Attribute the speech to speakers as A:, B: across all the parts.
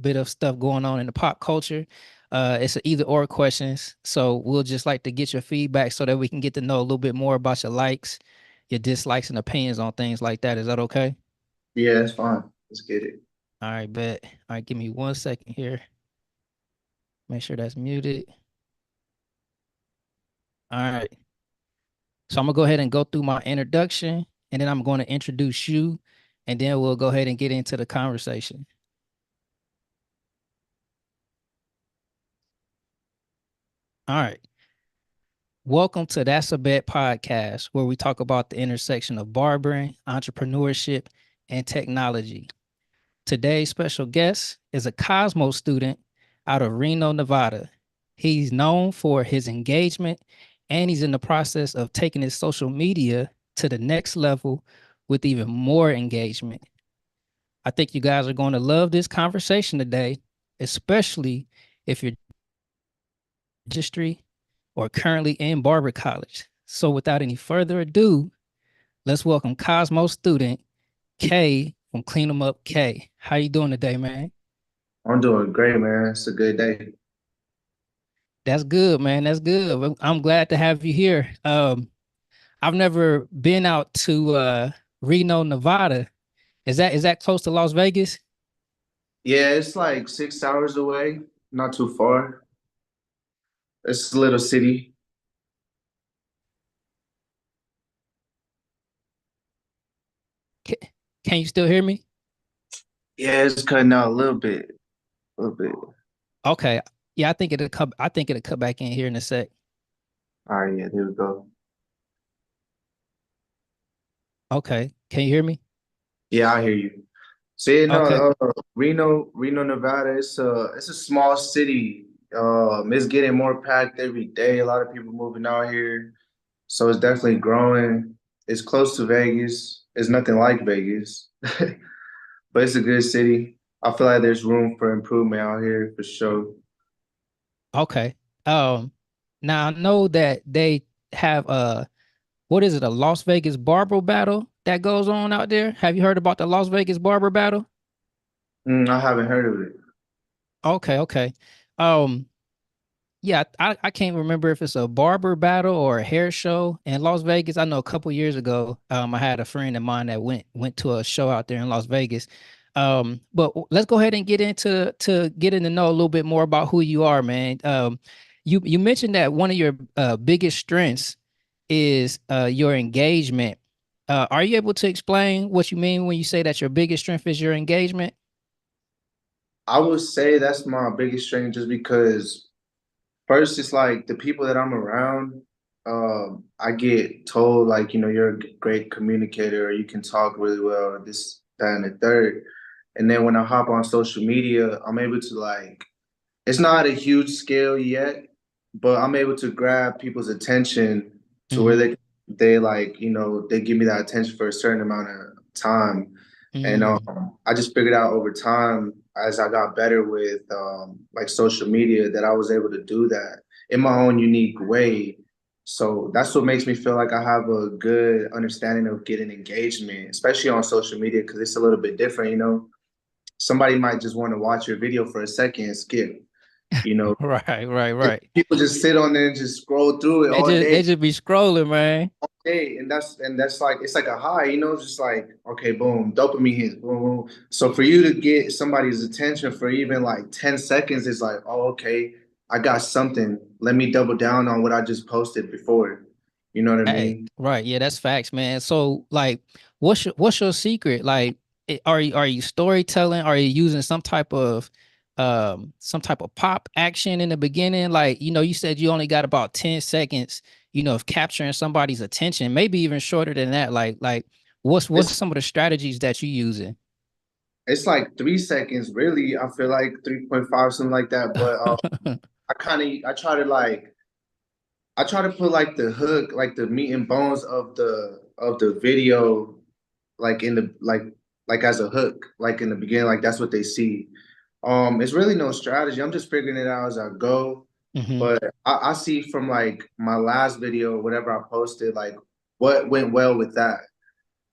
A: bit of stuff going on in the pop culture. It's an either or questions. So we'll just like to get your feedback so that we can get to know a little bit more about your likes, your dislikes, and opinions on things like that. Is that okay?
B: Yeah, that's fine. Let's get it.
A: All right, bet. All right, give me 1 second here. Make sure that's muted. All right. So I'm gonna go ahead and go through my introduction, and then I'm going to introduce you, and then we'll go ahead and get into the conversation. All right. Welcome to That's a Bet podcast, where we talk about the intersection of barbering, entrepreneurship, and technology. Today's special guest is a Cosmo student out of Reno, Nevada. He's known for his engagement, and he's in the process of taking his social media to the next level with even more engagement. I think you guys are going to love this conversation today, especially if you're registry or currently in barber college. So without any further ado, let's welcome Cosmo student K from Clean 'em Up K. How you doing today, man?
B: I'm doing great, man. It's a good day.
A: That's good, man. That's good. I'm glad to have you here. I've never been out to Reno, Nevada. Is that close to Las Vegas?
B: Yeah, it's like 6 hours away, not too far. It's a little city.
A: Ca- Can you still hear me?
B: Yeah, it's cutting out a little bit.
A: Okay. Yeah, I think it'll come back in here in a sec.
B: All right, yeah, there we go.
A: Okay. Can you hear me?
B: Yeah, I hear you. So yeah,
A: Okay.
B: no, Reno, Nevada. It's a small city. It's getting more packed every day. A lot of people moving out here, so it's definitely growing. It's close to Vegas. It's nothing like Vegas, but it's a good city. I feel like there's room for improvement out here for sure.
A: Okay. Um, Now I know that they have what is it, a Las Vegas barber battle that goes on out there? Have you heard about the Las Vegas barber battle?
B: I haven't heard of it.
A: Okay, okay. Um, yeah, I can't remember if it's a barber battle or a hair show in Las Vegas. I know a couple years ago, I had a friend of mine that went to a show out there in Las Vegas. But let's go ahead and get into to getting to know a little bit more about who you are, man. You mentioned that one of your biggest strengths is your engagement. Are you able to explain what you mean when you say that your biggest strength is your engagement?
B: I would say that's my biggest strength just because first it's like the people that I'm around, I get told like, you're a great communicator or you can talk really well, this, that, and the third. And then when I hop on social media, I'm able to like, it's not a huge scale yet, but I'm able to grab people's attention to where
A: Mm-hmm.
B: they like, they give me that attention for a certain amount of time. And
A: Mm.
B: I just figured out over time as I got better with like social media that I was able to do that in my own unique way. So that's what makes me feel like I have a good understanding of getting engagement, especially on social media, because it's a little bit different. Somebody might just want to watch your video for a second and skip. You know,
A: Right, right, right.
B: people just sit on there and just scroll through it
A: They
B: all
A: just
B: day,
A: they just be scrolling, man.
B: and that's like it's like a high, just like okay, boom, dopamine hits, boom, boom. So for you to get somebody's attention for even like 10 seconds is like, oh, okay, I got something. Let me double down on what I just posted before. You know what I
A: Hey,
B: mean?
A: right, yeah, that's facts, man. So, like, what's your secret? Like, are you storytelling? Are you using some type of pop action in the beginning? Like, you said you only got about 10 seconds, of capturing somebody's attention, maybe even shorter than that. Like, what's
B: It's
A: some of the strategies that you using?
B: it's like 3 seconds, really. I feel like 3.5, something like that. But I try to like I try to put like the hook, like the meat and bones of the video, like in the like as a hook, like in the beginning, like that's what they see. It's really no strategy. I'm just figuring it out as I go.
A: Hmm.
B: But I see from like my last video, whatever I posted, like what went well with that,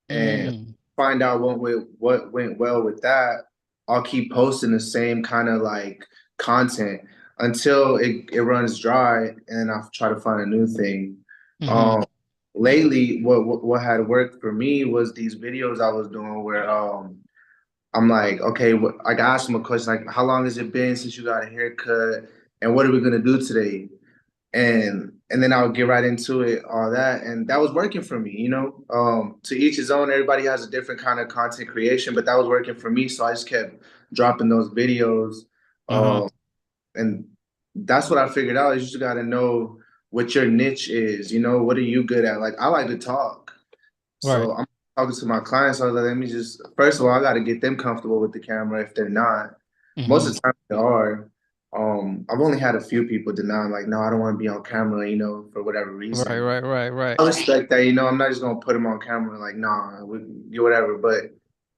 B: and
A: Mm.
B: find out what went well with that. I'll keep posting the same kind of like content until it runs dry, and I try to find a new thing.
A: Mm-hmm.
B: Um, lately, what had worked for me was these videos I was doing where I'm like, okay, I asked them a question like, how long has it been since you got a haircut, and what are we gonna do today? And then I would get right into it, all that, and that was working for me, you know. To each his own. Everybody has a different kind of content creation, but that was working for me, so I just kept dropping those videos.
A: Uh-huh.
B: Um, and that's what I figured out is you just got to know what your niche is. You know, what are you good at? Like I like to talk,
A: Right.
B: so I'm talking to my clients. So I was like, let me just first of all, I got to get them comfortable with the camera if they're not. Most
A: Mm-hmm.
B: of the time they are. I've only had a few people deny, like, no, I don't want to be on camera, you know, for whatever
A: Right,
B: reason.
A: right, right, right.
B: I respect that, you know. I'm not just gonna put them on camera, like, nah, we do whatever. But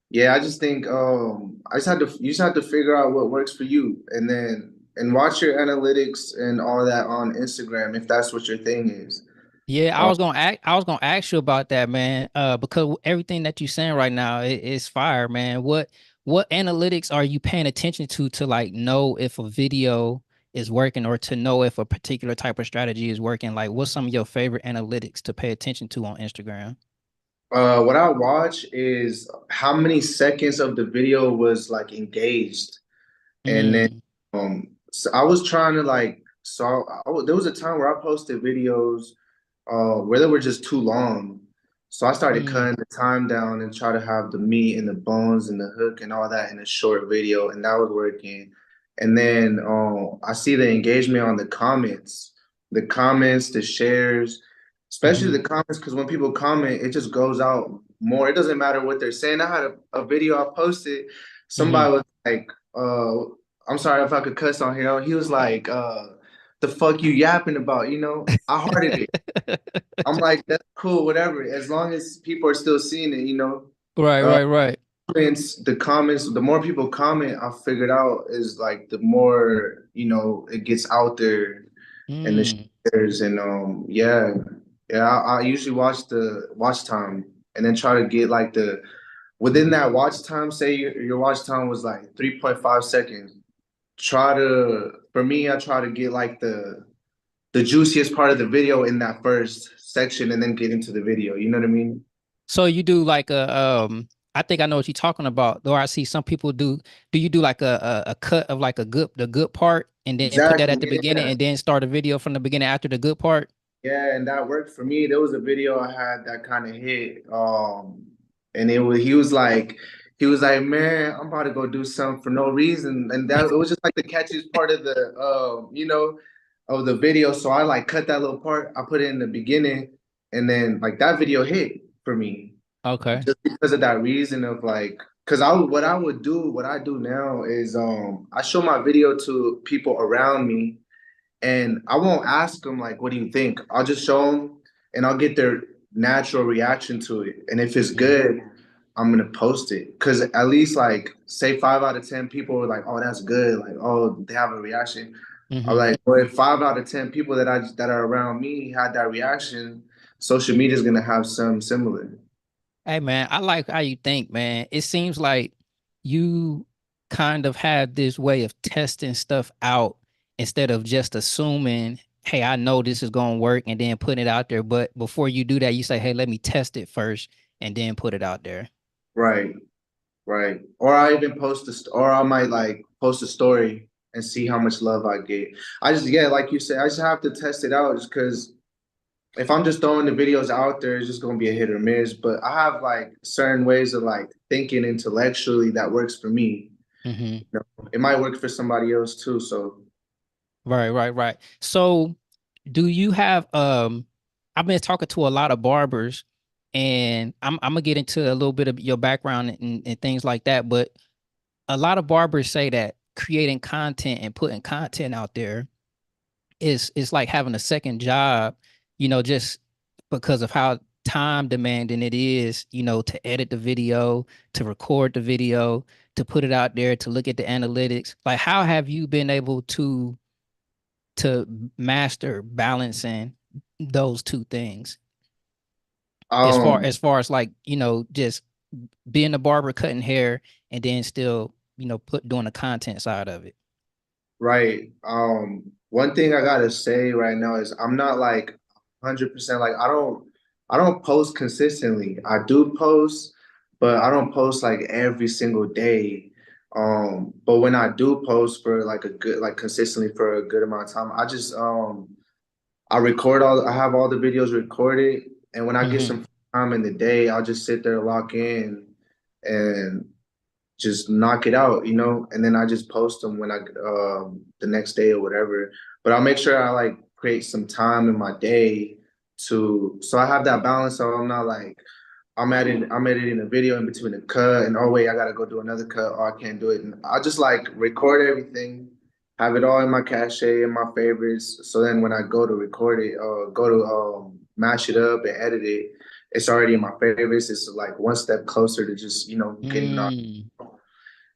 B: yeah, I just think I just had to you just have to figure out what works for you, and then and watch your analytics and all that on Instagram if that's what your thing is.
A: Yeah,
B: Um,
A: I was gonna ask you about that, man. Because everything that you're saying right now is fire, man. What analytics are you paying attention to like know if a video is working or to know if a particular type of strategy is working? Like, what's some of your favorite analytics to pay attention to on Instagram?
B: what I watch is how many seconds of the video was like engaged. And then
A: Mm,
B: so I was trying to like there was a time where I posted videos where they were just too long. So I started
A: mm,
B: cutting the time down and try to have the meat and the bones and the hook and all that in a short video, and that was working. And then I see the engagement on the comments, the shares, especially
A: mm-hmm.
B: the comments, because when people comment, it just goes out more. It doesn't matter what they're saying. I had a video I posted.
A: Mm-hmm.
B: Somebody was like, I'm sorry if I could cuss on here. He was like, the fuck you yapping about? You know, I hearted it. I'm like, that's cool, whatever. As long as people are still seeing it, you know.
A: Right,
B: Uh,
A: right, right.
B: comments, the more people comment, I figured out is like the more, you know, it gets out there and the
A: Mm.
B: shares and yeah. Yeah, I usually watch the watch time and then try to get like the within that watch time, say your watch time was like 3.5 seconds. Try to for me, I try to get like the juiciest part of the video in that first section and then get into the video. You know what I mean?
A: So you do like I think I know what you're talking about. Though I see some people do you do like a cut of like the good part and then put that
B: Exactly.
A: at the beginning
B: Yeah.
A: and then start a video from the beginning after the good part?
B: Yeah, and that worked for me. There was a video I had that kind of hit. And he was like, man, I'm about to go do something for no reason. And that it was just like the catchiest part of the of the video. So I like cut that little part, I put it in the beginning, and then like that video hit for me.
A: Okay.
B: Just because of that reason of like because what I do now is I show my video to people around me and I won't ask them like, "What do you think?" I'll just show them, and I'll get their natural reaction to it. And if it's
A: Mm-hmm.
B: good, I'm gonna post it because at least like say 5 out of 10 people are like, "Oh, that's good." Like, "Oh, they have a reaction." I'm
A: Mm-hmm.
B: like, well, if 5 out of 10 people that are around me had that reaction, social media is gonna have some similar.
A: Hey man, I like how you think, man. It seems like you kind of have this way of testing stuff out instead of just assuming, hey, I know this is going to work and then putting it out there. But before you do that, you say, hey, let me test it first and then put it out there.
B: Right, right. Or I even or I might like post a story and see how much love I get. I just, yeah, like you said, I just have to test it out just because if I'm just throwing the videos out there, it's just gonna be a hit or miss. But I have like certain ways of like thinking intellectually that works for me.
A: Hmm.
B: You know, it might work for somebody else too. So
A: Right, right, right. So do you have I've been talking to a lot of barbers and I'm gonna get into a little bit of your background and things like that, but a lot of barbers say that creating content and putting content out there is like having a second job, just because of how time demanding it is, to edit the video, to record the video, to put it out there, to look at the analytics. Like how have you been able to master balancing those two things as far
B: um
A: as far as like, just being a barber cutting hair and then still doing the content side of it.
B: Right. One thing I gotta say right now is I'm not like 100% like I don't post consistently. I do post, but I don't post like every single day. But when I do post for like a good like consistently for a good amount of time, I have all the videos recorded, and when I get
A: Mm-hmm.
B: some time in the day, I'll just sit there, lock in, and just knock it out, and then I just post them when I the next day or whatever. But I'll make sure I like create some time in my day to so I have that balance so I'm not like I'm editing a video in between a cut and oh wait, I gotta go do another cut or I can't do it. And I just like record everything, have it all in my cache, in my favorites. So then when I go to record it, go to mash it up and edit it, it's already in my favorites. It's like one step closer to just, getting on.
A: Mm.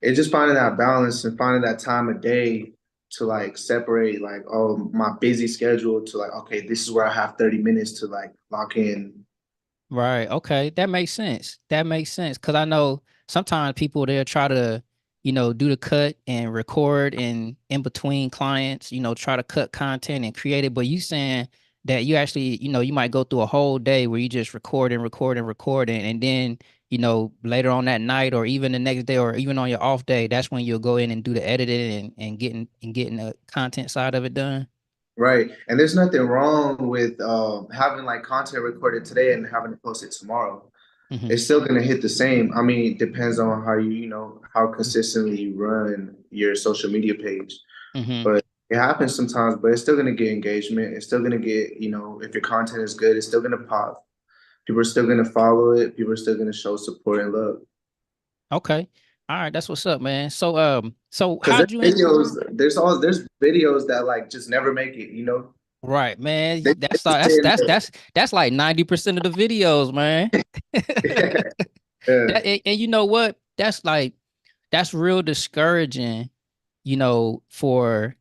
B: It's just finding that balance and finding that time of day to like separate like, oh, my busy schedule to like, okay, this is where I have 30 minutes to like lock in.
A: Right. Okay. That makes sense. That makes sense. Cause I know sometimes people they'll try to, do the cut and record and in between clients, try to cut content and create it. But you saying that you actually, you might go through a whole day where you just record and record and record and then, later on that night or even the next day or even on your off day, that's when you'll go in and do the editing and getting the content side of it done.
B: Right. And there's nothing wrong with having like content recorded today and having to post it tomorrow.
A: Mm-hmm.
B: It's still gonna hit the same. I mean, it depends on how how consistently you run your social media page.
A: Mm-hmm.
B: But it happens sometimes, but it's still gonna get engagement. It's still gonna get, if your content is good, it's still gonna pop. People are still gonna follow it. People are still gonna show support and love.
A: Okay. All right, that's what's up, man. So
B: Because
A: how'd you in?
B: there's videos that like just never make it.
A: Right, man.
B: They
A: That's
B: just
A: that's
B: sit
A: that's
B: there.
A: that's that's like 90% of the videos, man.
B: Yeah.
A: And you know what? That's real discouraging, for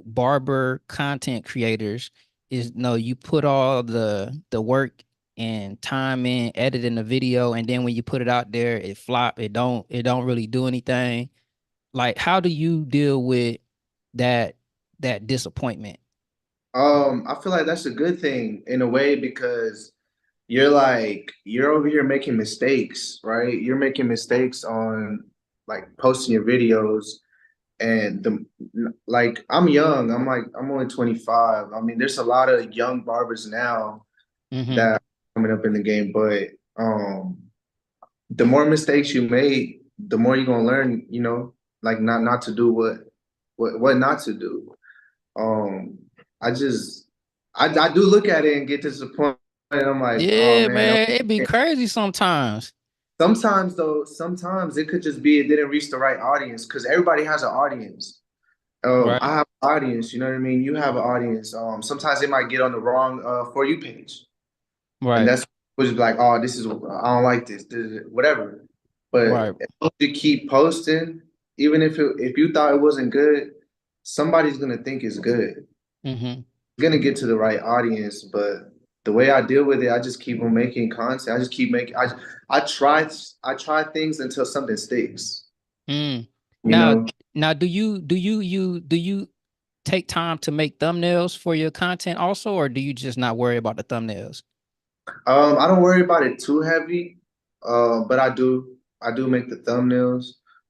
A: barber content creators. Is no, you put all the work and time in editing the video, and then when you put it out there, it flop. It don't really do anything. Like, how do you deal with that that disappointment?
B: I feel like that's a good thing in a way because you're over here making mistakes, right? You're making mistakes on like posting your videos and like I'm young. I'm only 25. I mean, there's a lot of young barbers now
A: Mm-hmm.
B: that are coming up in the game, but um the more mistakes you make, the more you're gonna learn, like not to do what not to do. Um, I just I do look at it and get disappointed. I'm like, oh
A: Yeah,
B: man.
A: man, it'd be crazy sometimes.
B: Sometimes though, sometimes it could just be it didn't reach the right audience because everybody has an audience. I
A: Right,
B: have an audience, you know what I mean? You have an audience. Sometimes they might get on the wrong For You page. And
A: right,
B: that's was like, oh, I don't like this, whatever. But
A: right.
B: if you keep posting, even if you thought it wasn't good, somebody's gonna think it's good.
A: Mm-hmm.
B: It's gonna get to the right audience. But the way I deal with it, I just keep on making content. I just keep making. I try things until something sticks.
A: Mm.
B: You
A: Now,
B: know.
A: now, do you take time to make thumbnails for your content also, or do you just not worry about the thumbnails?
B: I don't worry about it too heavy, but I do make the thumbnails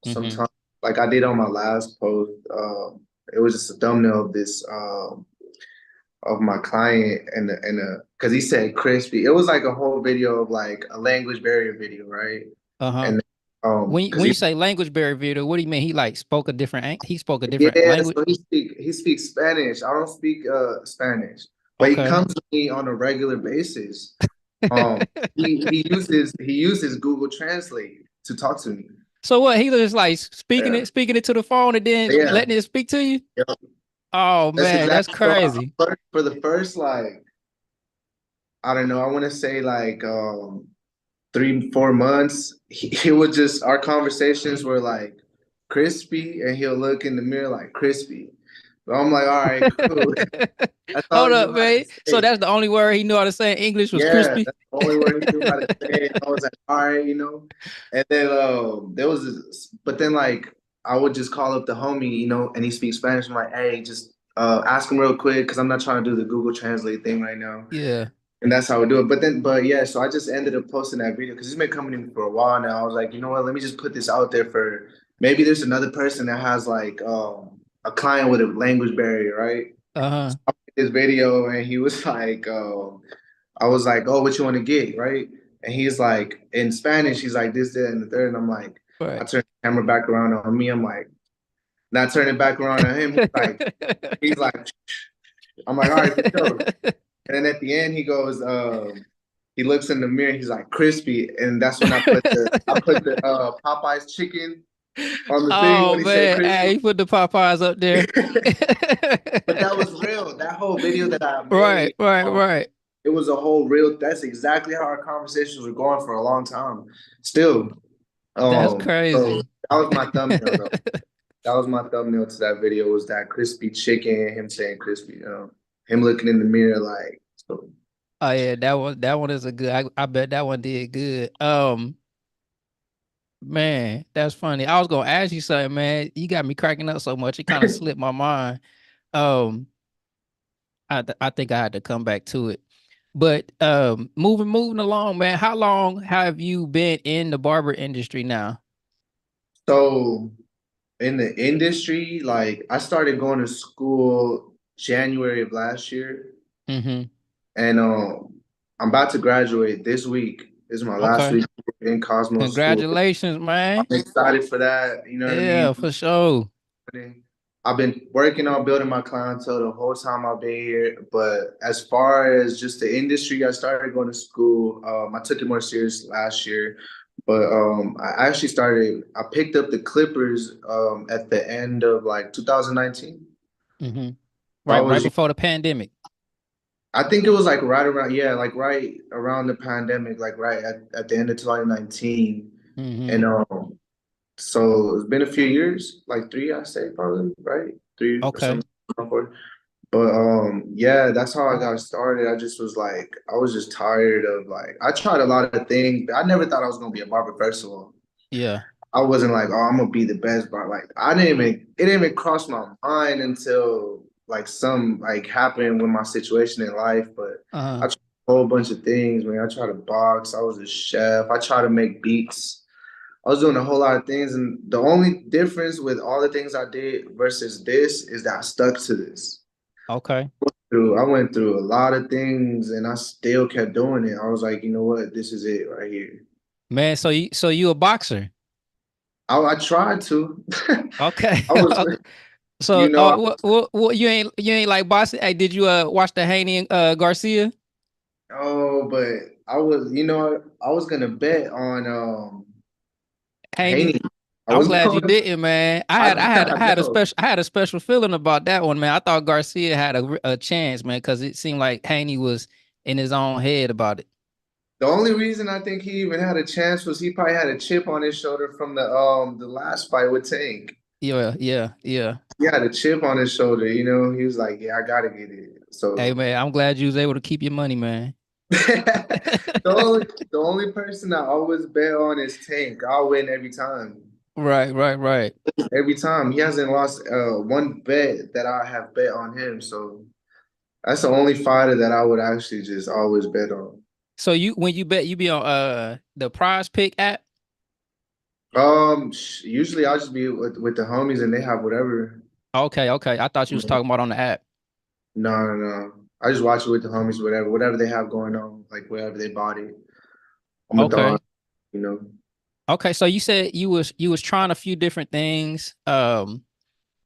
A: Mm-hmm.
B: sometimes. Like I did on my last post, it was just a thumbnail of this of my client and because he said crispy. It was like a whole video of like a language barrier video, right?
A: Uh-huh.
B: And
A: When
B: because
A: when you say language barrier video, what do you mean? He spoke a different
B: yeah,
A: language?
B: so he speaks Spanish. I don't speak Spanish, but he
A: Okay.
B: comes to me on a regular basis. Um, he uses Google Translate to talk to me.
A: So what? He was like
B: Yeah,
A: speaking it to the phone and then
B: yeah,
A: letting it speak to you?
B: yeah.
A: Oh
B: That's
A: man, that's
B: exactly so.
A: crazy.
B: For the first like I don't know, I want to say like 3 4 months, he would just our conversations were like crispy, and he'll look in the mirror like crispy. But I'm like, all right, cool. That's all
A: Hold
B: he
A: up,
B: knew how to
A: man. So
B: say.
A: that's the only word he knew how to say in English was
B: Yeah,
A: crispy.
B: that's the only word he knew how to say it. I was like, all right. And then there was this, but then like I would just call up the homie, you know, and he speaks Spanish. I'm like, hey, just ask him real quick because I'm not trying to do the Google Translate thing right now.
A: Yeah.
B: And that's how we do it. But yeah, so I just ended up posting that video because he's been coming to me for a while now. I was like, you know what? Let me just put this out there for maybe there's another person that has like a client with a language barrier, right?
A: Uh-huh.
B: His video and he was like, I was like, oh, what you want to get, right? And he's like, in Spanish, he's like this, that, and the third. And I'm like, I
A: Right.
B: turn the camera back around on me. I'm like, not turning back around on him. He's like, I'm like, all right, for sure. And then at the end, he goes, he looks in the mirror. He's like crispy, and that's when I put the Popeyes chicken on the thing
A: Oh
B: when he said
A: man,
B: crispy.
A: hey, you put the Popeyes up there.
B: But that was real. That whole video that I
A: Right,
B: made,
A: right, right.
B: it was a whole real. That's exactly how our conversations were going for a long time. Still,
A: That's
B: so
A: crazy.
B: that was my thumbnail though. That was my thumbnail to that video was that crispy chicken, him saying crispy, him looking in the mirror like so.
A: Oh yeah, that one is a good. I bet that one did good. Man, that's funny. I was gonna ask you something, man. You got me cracking up so much, it kind of slipped my mind. Um, I think I had to come back to it. But moving along, man. How long have you been in the barber industry now?
B: So in the industry, like I started going to school January of last year,
A: Mm-hmm.
B: and I'm about to graduate this week. This is my last
A: Okay.
B: week in Cosmos School.
A: Congratulations, man.
B: I'm excited for that. You know what I mean?
A: Yeah, for sure.
B: I've been working on building my clientele the whole time I've been here. But as far as just the industry, I started going to school. I took it more serious last year. But I picked up the Clippers at the end of like 2019.
A: Mm-hmm.
B: So I
A: Right
B: was,
A: before the pandemic.
B: I think it was like right around, yeah, like right around the pandemic, like right at the end of 2019.
A: Mm-hmm.
B: And so it's been a few years, like three, I say probably, right? Three or
A: Okay.
B: something. But yeah, that's how I got started. I just was like, I was just tired of like I tried a lot of things. I never thought I was gonna be a barber, first of all.
A: Yeah.
B: I wasn't like, oh, I'm gonna be the best barber. Like it didn't even cross my mind until like some like happened with my situation in life. But
A: Uh-huh.
B: I tried a whole bunch of things, man. I tried to box, I was a chef, I tried to make beats. I was doing a whole lot of things, and the only difference with all the things I did versus this is that I stuck to this.
A: Okay.
B: I went through a lot of things, and I still kept doing it. I was like, you know what, this is it right here.
A: Man, so you a boxer.
B: I tried to.
A: Okay.
B: I was,
A: So
B: you know, I
A: what you ain't like boxing? Hey, did you watch the Haney and Garcia?
B: oh, but I was, I was gonna bet on
A: Haney.
B: Haney. I
A: I'm
B: was
A: glad you
B: going.
A: didn't, man. I
B: I,
A: had I had I
B: I
A: had a
B: know.
A: special I had a special feeling about that one, man. I thought Garcia had a chance, man, because it seemed like Haney was in his own head about it.
B: The only reason I think he even had a chance was he probably had a chip on his shoulder from the last fight with Tank.
A: Yeah, yeah, yeah.
B: He had a chip on his shoulder, He was like, "Yeah, I gotta get it."
A: Hey,
B: So
A: man, I'm glad you was able to keep your money, man.
B: the only person I always bet on is Tank. I'll win every time.
A: Right, right, right.
B: Every time he hasn't lost one bet that I have bet on him. So that's the only fighter that I would actually just always bet on.
A: So when you bet, you be on the Prize Pick app?
B: Usually I'll just be with the homies and they have whatever.
A: Okay, okay. I thought you was talking about on the app.
B: No, no, no. I just watch it with the homies, whatever they have going on, like whatever they body. I'm a dog,
A: Okay.
B: you know.
A: Okay, so you said you was trying a few different things, and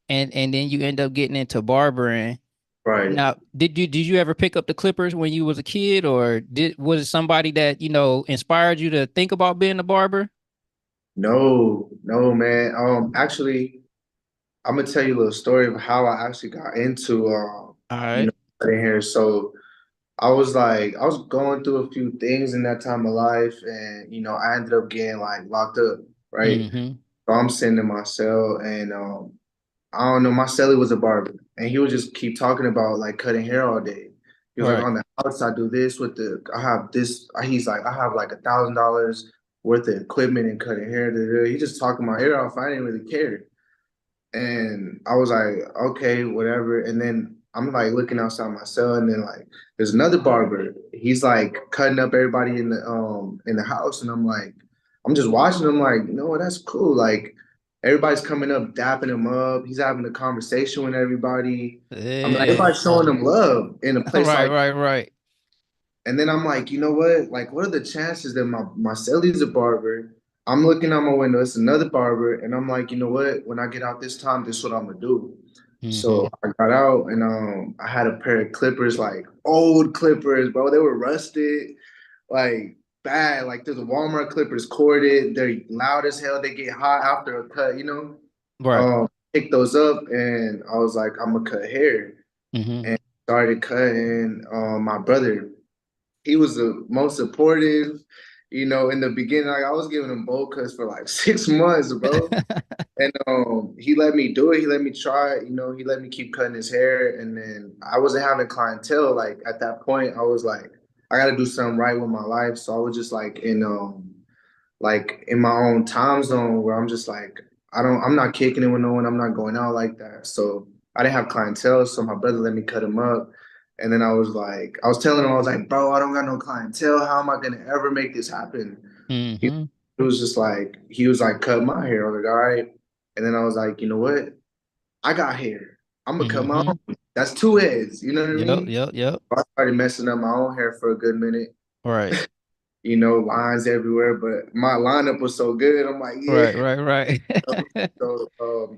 A: then you end up getting into barbering.
B: Right.
A: Now, did you ever pick up the clippers when you was a kid, or was it somebody that inspired you to think about being a barber?
B: No, no, man. Actually, I'm gonna tell you a little story of how I actually got into
A: All
B: you know,
A: right.
B: cutting hair. So I was going through a few things in that time of life, and I ended up getting like locked up, right?
A: Mm-hmm.
B: So I'm sitting in my cell, and I don't know, my celly was a barber, and he would just keep talking about like cutting hair all day. He was like,
A: Right.
B: on the house, I do this I have this. He's like, I have like $1,000 worth of equipment and cutting hair. Da, da, da. He just talking my hair off. I didn't really care. And I was like, okay, whatever. And then I'm like looking outside my cell, and then like there's another barber. He's like cutting up everybody in the house, and I'm like, I'm just watching him like, you know what, that's cool. Like everybody's coming up, dapping him up. He's having a conversation with everybody. I'm like,
A: Yeah.
B: everybody's showing him love in a place
A: Right,
B: like.
A: right, right.
B: And then I'm like, you know what? Like, what are the chances that my Sally's a barber? I'm looking out my window, it's another barber, and I'm like, you know what? When I get out this time, this is what I'm gonna do.
A: Mm-hmm.
B: So I got out and I had a pair of clippers, like old clippers, bro. They were rusted, like bad. Like there's a Walmart clippers corded. They're loud as hell. They get hot after a cut, you know.
A: Right.
B: Picked those up and I was like, I'm gonna cut hair
A: Mm-hmm.
B: and started cutting. My brother, he was the most supportive. You know, in the beginning, like I was giving him bowl cuts for like 6 months, bro. And he let me do it. He let me try it. You know, he let me keep cutting his hair. And then I wasn't having clientele. Like at that point, I was like, I got to do something right with my life. So I was just like in my own time zone where I'm just like, I'm not kicking it with no one. I'm not going out like that. So I didn't have clientele. So my brother let me cut him up. And then I was like, I was telling him, I was like, bro, I don't got no clientele. How am I gonna ever make this happen? He
A: Mm-hmm.
B: it was just like, he was like, cut my hair. I was like, all right. And then I was like, you know what? I got hair. I'm gonna cut my
A: Mm-hmm.
B: own. That's two heads. You know what I
A: Yep,
B: mean?
A: yep, yep.
B: I started messing up my own hair for a good minute.
A: Right.
B: You know, lines everywhere, but my lineup was so good. I'm like,
A: Right,
B: yeah.
A: right, right.
B: So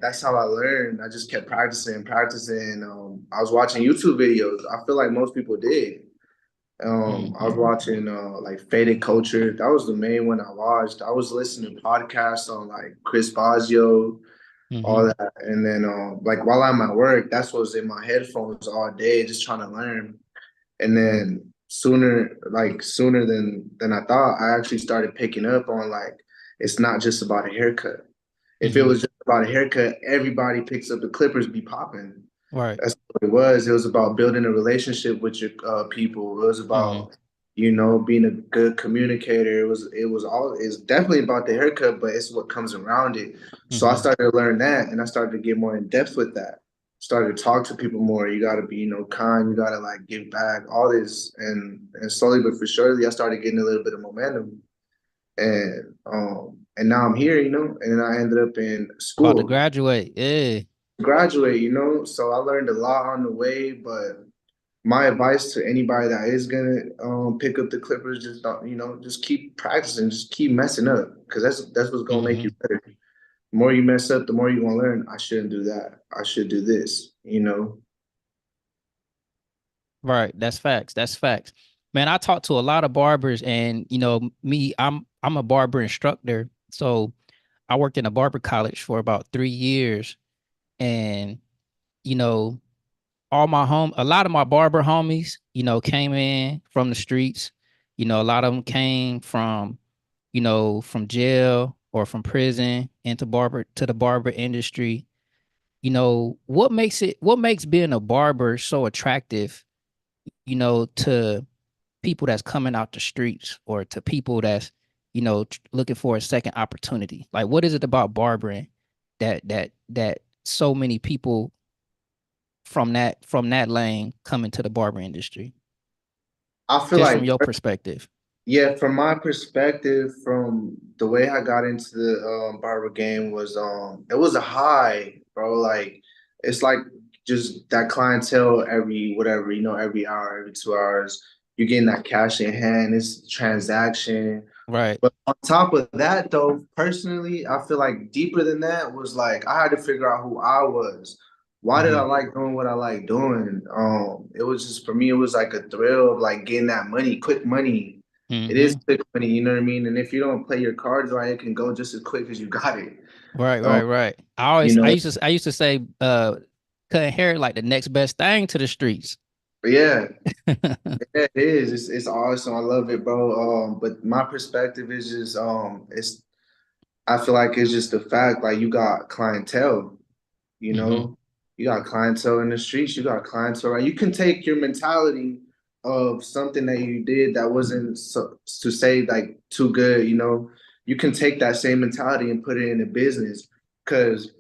B: that's how I learned. I just kept practicing, practicing. I was watching YouTube videos. I feel like most people did. I was
A: Mm-hmm.
B: watching like Faded Culture. That was the main one I watched. I was listening to podcasts on like Chris Baggio, all
A: Mm-hmm.
B: that. And then like while I'm at work, that's what was in my headphones all day, just trying to learn. And then sooner than I thought, I actually started picking up on like it's not just about a haircut. If it
A: Mm-hmm.
B: was just about a haircut, everybody picks up the clippers, be popping.
A: Right.
B: That's what it was. It was about building a relationship with your people. It was
A: Mm-hmm.
B: about, being a good communicator. It's definitely about the haircut, but it's what comes around it. So I
A: Mm-hmm.
B: started to learn that and I started to get more in depth with that. Started to talk to people more. You gotta be, kind, you gotta like give back, all this. And slowly but for surely I started getting a little bit of momentum. And now I'm here, and then I ended up in
A: About to
B: school,
A: graduate. Yeah.
B: graduate, so I learned a lot on the way, but my advice to anybody that is gonna pick up the Clippers, just don't, just keep practicing, just keep messing up, because that's what's gonna make
A: Mm-hmm.
B: you better. The more you mess up, the more you're gonna learn. I shouldn't do that. I should do this.
A: Right. That's facts. That's facts. Man, I talked to a lot of barbers and me, I'm a barber instructor. So I worked in a barber college for about 3 years. And, you know, a lot of my barber homies, came in from the streets. A lot of them came from jail or from prison into the barber industry. What makes being a barber so attractive, to people that's coming out the streets or to people that's, looking for a second opportunity? Like, what is it about barbering that so many people from that lane come into the barber industry?
B: I feel
A: Just from
B: like,
A: your perspective.
B: yeah, from my perspective, from the way I got into the barber game was it was a high, bro. Like it's like just that clientele every whatever, every hour, every 2 hours, you're getting that cash in hand, it's transaction.
A: Right.
B: But on top of that, though, personally, I feel like deeper than that was like I had to figure out who I was. Why did I
A: Mm-hmm.
B: like doing what I like doing? It was just for me, it was like a thrill of like getting that money, quick money. It is
A: Mm-hmm.
B: quick money, you know what I mean? And if you don't play your cards right, it can go just as quick as you got it.
A: Right,
B: Um,
A: right, right.
B: you know,
A: I used to say cutting hair like the next best thing to the streets.
B: but yeah, yeah, it is. It's awesome. I love it, bro. But my perspective is just it's I feel like it's just the fact like you got clientele. You
A: Mm-hmm.
B: know, you got clientele in the streets, you got clientele, right? You can take your mentality of something that you did that wasn't to say like too good, you can take that same mentality and put it in a business. Because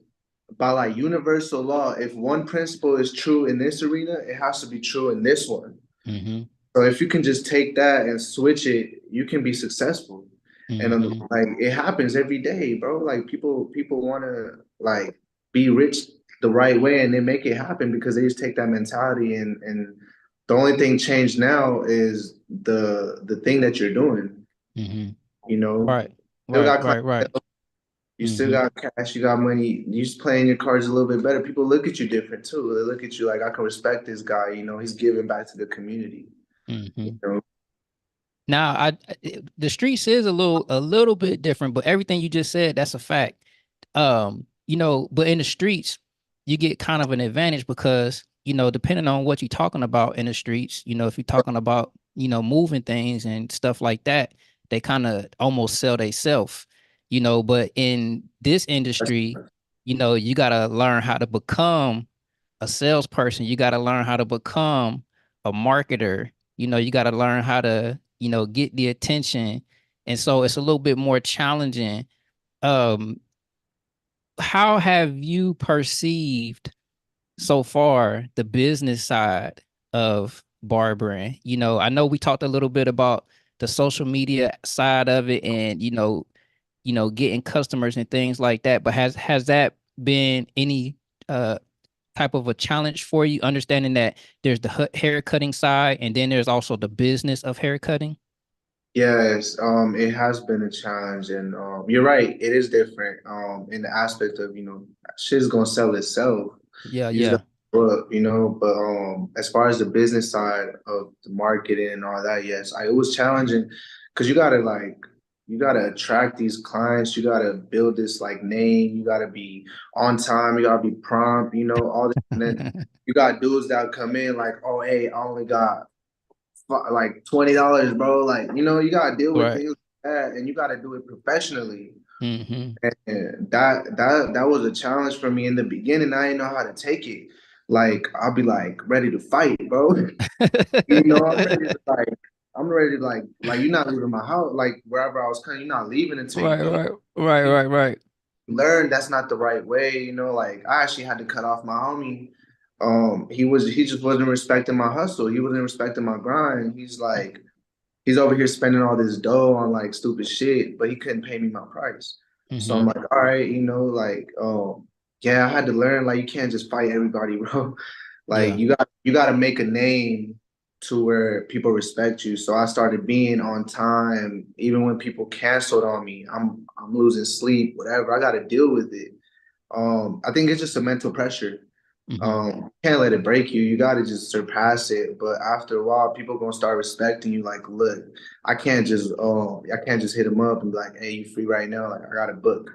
B: by like universal law, if one principle is true in this arena, it has to be true in this one.
A: Mm-hmm.
B: So if you can just take that and switch it, you can be successful. And
A: Mm-hmm.
B: like it happens every day, bro. Like people want to like be rich the right way, and they make it happen because they just take that mentality. And the only thing changed now is the thing that you're doing.
A: Mm-hmm.
B: You know,
A: Right.
B: still
A: Right.
B: got
A: Right. Right.
B: clientele, you still
A: Mm-hmm.
B: got cash, you got money. You just playing your cards a little bit better. People look at you different too. They look at you like I can respect this guy. You know, he's giving back to the community. You
A: Mm-hmm.
B: know,
A: Now, the streets is a little bit different, but everything you just said, that's a fact. But in the streets, you get kind of an advantage because, depending on what you're talking about in the streets, if you're talking about, moving things and stuff like that, they kind of almost sell themselves, but in this industry, you gotta learn how to become a salesperson. You gotta learn how to become a marketer. You gotta learn how to, get the attention. And so it's a little bit more challenging. Um, how have you perceived so far the business side of barbering? I know we talked a little bit about the social media side of it and getting customers and things like that, but has that been any uh type of a challenge for you, understanding that there's the hair cutting side and then there's also the business of hair cutting?
B: yes, it has been a challenge, and you're right, it is different. In the aspect of shit's gonna sell itself.
A: Yeah,
B: You just got
A: yeah.
B: to look, but as far as the business side of the marketing and all that, yes, it was challenging because you gotta attract these clients, you gotta build this like name, you gotta be on time, you gotta be prompt, all this, and then you got dudes that come in like, oh, hey, I only got like $20, bro. Like, you gotta deal with
A: Right.
B: things like that, and you gotta do it professionally.
A: Mm-hmm.
B: And that was a challenge for me in the beginning. I didn't know how to take it. Like, I'll be like ready to fight, bro. I'm ready to like you're not leaving my house, like wherever I was coming, you're not leaving until
A: Right,
B: you
A: right, right, right, right.
B: learn that's not the right way. Like I actually had to cut off my homie. He just wasn't respecting my hustle. He wasn't respecting my grind. He's over here spending all this dough on like stupid shit, but he couldn't pay me my price. So
A: Mm-hmm.
B: I'm like, all right, like, yeah, I had to learn like you can't just fight everybody, bro. Like
A: Yeah.
B: you got to make a name to where people respect you. So I started being on time, even when people canceled on me. I'm losing sleep, whatever. I got to deal with it. I think it's just a mental pressure.
A: Mm-hmm.
B: Can't let it break you. You got to just surpass it. But after a while, people gonna start respecting you. Like, look, I can't just hit them up and be like, hey, you free right now? Like, I got a book.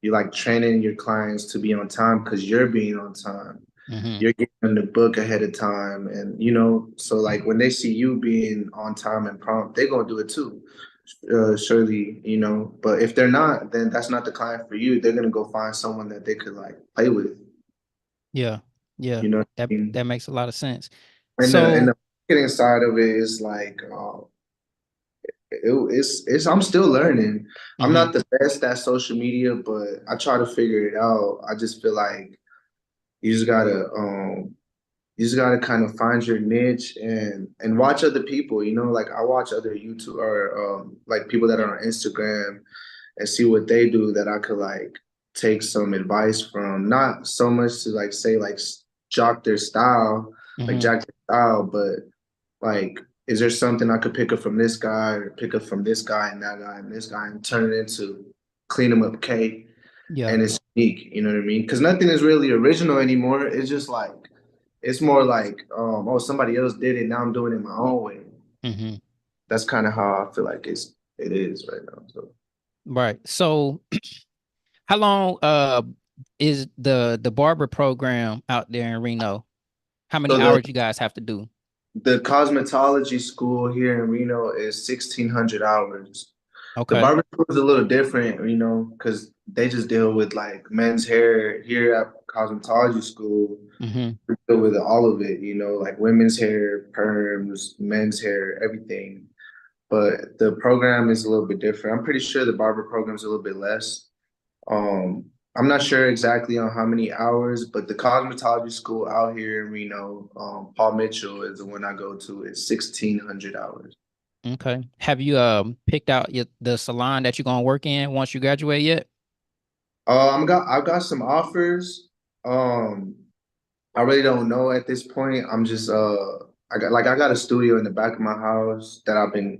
B: You like training your clients to be on time because you're being on time.
A: Mm-hmm.
B: You're getting them the book ahead of time, and so like when they see you being on time and prompt, they're gonna do it too. Surely, But if they're not, then that's not the client for you. They're gonna go find someone that they could like play with.
A: Yeah. Yeah.
B: You know what
A: That
B: I mean?
A: that makes a lot of sense.
B: And the
A: So,
B: marketing side of it is like it's I'm still learning. I'm
A: mm-hmm.
B: not the best at social media, but I try to figure it out. I just feel like you just gotta um you just gotta kind of find your niche and watch other people. Like I watch other YouTube or like people that are on Instagram and see what they do that I could like take some advice from. Not so much to like say like jock their style, like
A: Mm-hmm.
B: jack their style, but like, is there something I could pick up from this guy or pick up from this guy and that guy and this guy and turn it into clean them up cake
A: Yeah.
B: and it's unique, you know what I mean? Because nothing is really original anymore. It's just like it's more like, oh, somebody else did it, now I'm doing it my own way.
A: Mm-hmm.
B: That's kind of how I feel like it is right now. So
A: Right. So, how long is the barber program out there in Reno? How many
B: so the
A: hours you guys have to do?
B: the cosmetology school here in Reno is 1,600 hours. The
A: Okay.
B: barber school is a little different, because they just deal with like men's hair here at cosmetology school.
A: Mm-hmm.
B: We deal with all of it, like women's hair, perms, men's hair, everything. But the program is a little bit different. I'm pretty sure the barber program is a little bit less. Um, I'm not sure exactly on how many hours, but the cosmetology school out here in Reno, Paul Mitchell is the one I go to. It's 1,600 hours.
A: Okay. Have you picked out the salon that you're gonna work in once you graduate yet?
B: I've got some offers. Um, I really don't know at this point. I'm just I got a studio in the back of my house that I've been,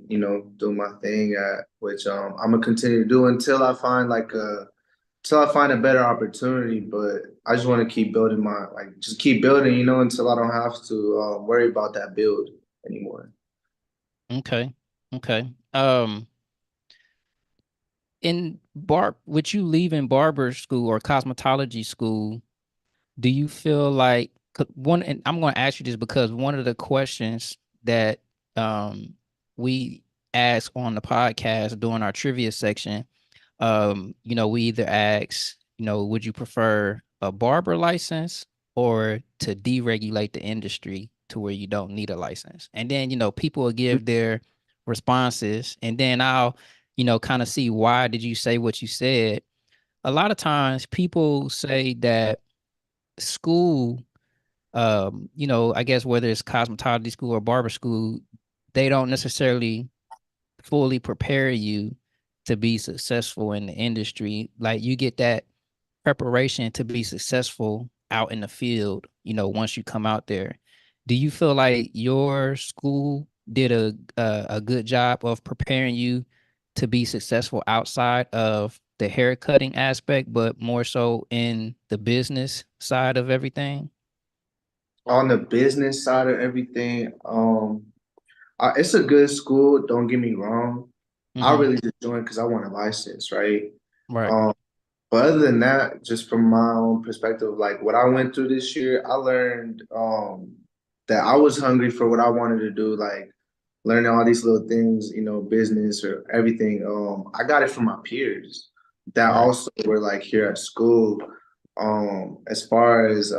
B: doing my thing at, which I'm gonna continue to do until I find a better opportunity. But I just want to keep building just keep building, until I don't have to worry about that build anymore.
A: Okay. Okay. In with you leaving barber school or cosmetology school, do you feel like one, and I'm going to ask you this because one of the questions that um we ask on the podcast during our trivia section, we either ask, would you prefer a barber license or to deregulate the industry to where you don't need a license? And then, people will give their responses, and then I'll, kind of see why did you say what you said. A lot of times people say that school, I guess whether it's cosmetology school or barber school, they don't necessarily fully prepare you to be successful in the industry. Like you get that preparation to be successful out in the field, once you come out there. Do you feel like your school did a good job of preparing you to be successful outside of the haircutting aspect, but more so in the business side of everything?
B: On the business side of everything, it's a good school. Don't get me wrong. I
A: Mm-hmm.
B: really just joined because I want a license, right?
A: Right.
B: Um, But other than that, just from my own perspective, like what I went through this year, I learned that I was hungry for what I wanted to do, like learning all these little things, business or everything. I got it from my peers that
A: Right.
B: also were like here at school. As far as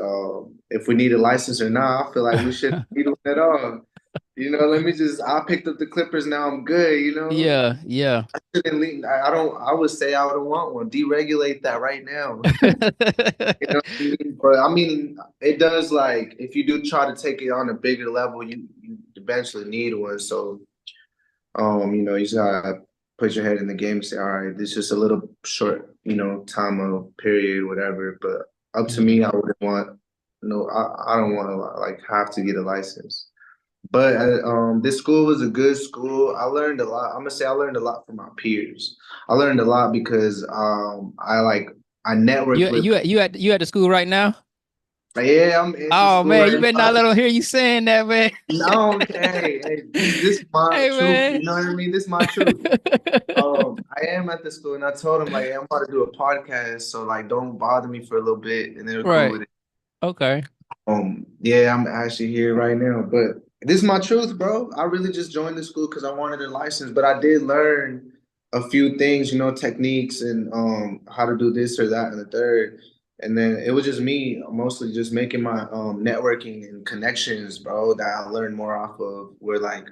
B: if we need a license or not, I feel like we shouldn't need one at all. I picked up the Clippers now, I'm good,
A: Yeah, yeah.
B: I don't. I would say I don't want one. Deregulate that right now. You know what I mean? But I mean, it does like if you do try to take it on a bigger level, you eventually need one. So, you just gotta put your head in the game and say, all right, this is just a little short, time of period, whatever. But up to
A: Mhm.
B: me, I wouldn't want. No, I don't want to like have to get a license. But this school was a good school. I learned a lot. I'm gonna say I learned a lot from my peers. I learned a lot because I networked with.
A: You at the school right now?
B: Yeah, I'm at the
A: Oh
B: school
A: man, you
B: right
A: better
B: now.
A: not let them hear you saying that, man.
B: No, hey, this is my
A: Hey
B: truth. You
A: man.
B: know what I mean? This is my truth. I am at the school, and I told him like, hey, I'm about to do a podcast, so like, don't bother me for a little bit, and they're cool
A: Right.
B: with it.
A: Okay.
B: Yeah, I'm actually here right now, but this is my truth, bro. I really just joined the school because I wanted a license, but I did learn a few things, techniques and how to do this or that and the third. And then it was just me mostly just making my networking and connections, bro, that I learned more off of where like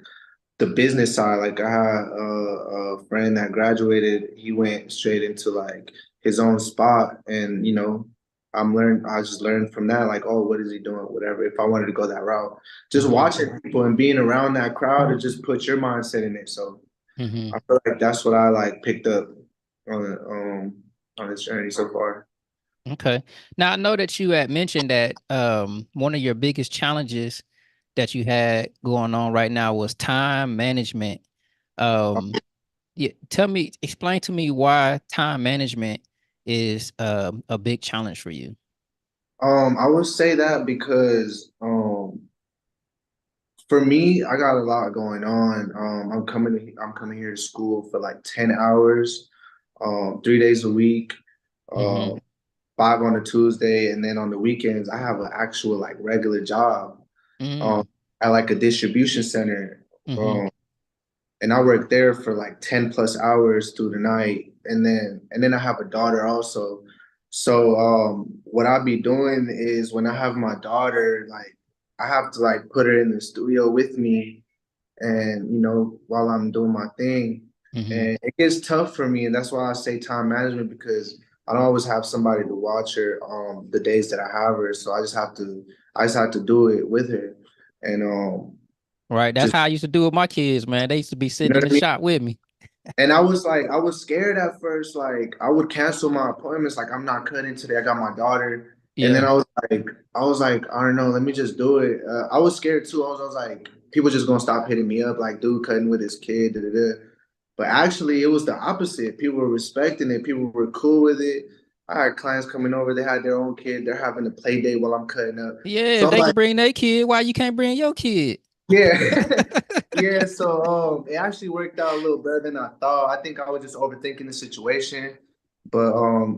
B: the business side, like I had a friend that graduated, he went straight into like his own spot and I just learned from that, like, oh, what is he doing? Whatever. If I wanted to go that route. Just
A: Mm-hmm.
B: watching people and being around that crowd, it just puts your mindset in it. So
A: Mm-hmm.
B: I feel like that's what I like picked up on this journey so far.
A: Okay. Now I know that you had mentioned that one of your biggest challenges that you had going on right now was time management. Um yeah, explain to me why time management is a big challenge for you.
B: I would say that because for me, I got a lot going on. I'm coming here to school for like 10 hours, 3 days a week, uh,
A: Mm-hmm.
B: five on a Tuesday, and then on the weekends, I have an actual like regular job um,
A: Mm.
B: at like a distribution center.
A: Mm-hmm.
B: Um, and I work there for like 10 plus hours through the night. And then I have a daughter also. So what I be doing is when I have my daughter, like I have to like put her in the studio with me and while I'm doing my thing.
A: Mm-hmm.
B: And it gets tough for me. And that's why I say time management because I don't always have somebody to watch her the days that I have her. So I just have to do it with her. And
A: Right. That's
B: just
A: how I used to do with my kids, man. They used to be
B: you
A: sitting
B: know
A: in
B: what
A: the
B: I mean?
A: shop with me.
B: And I was scared at first. Like I would cancel my appointments. Like I'm not cutting today. I got my daughter. And then
A: Yeah.
B: I was like, I don't know. Let me just do it. I was scared too. I was like, people just gonna stop hitting me up. Like, dude, cutting with his kid. Da, da, da. But actually, it was the opposite. People were respecting it. People were cool with it. I had clients coming over. They had their own kid. They're having a play date while I'm cutting up.
A: Yeah.
B: So
A: If
B: I'm
A: they
B: like,
A: could bring their kid, why you can't bring your kid?
B: yeah. Yeah, so it actually worked out a little better than I thought. I think I was just overthinking the situation. But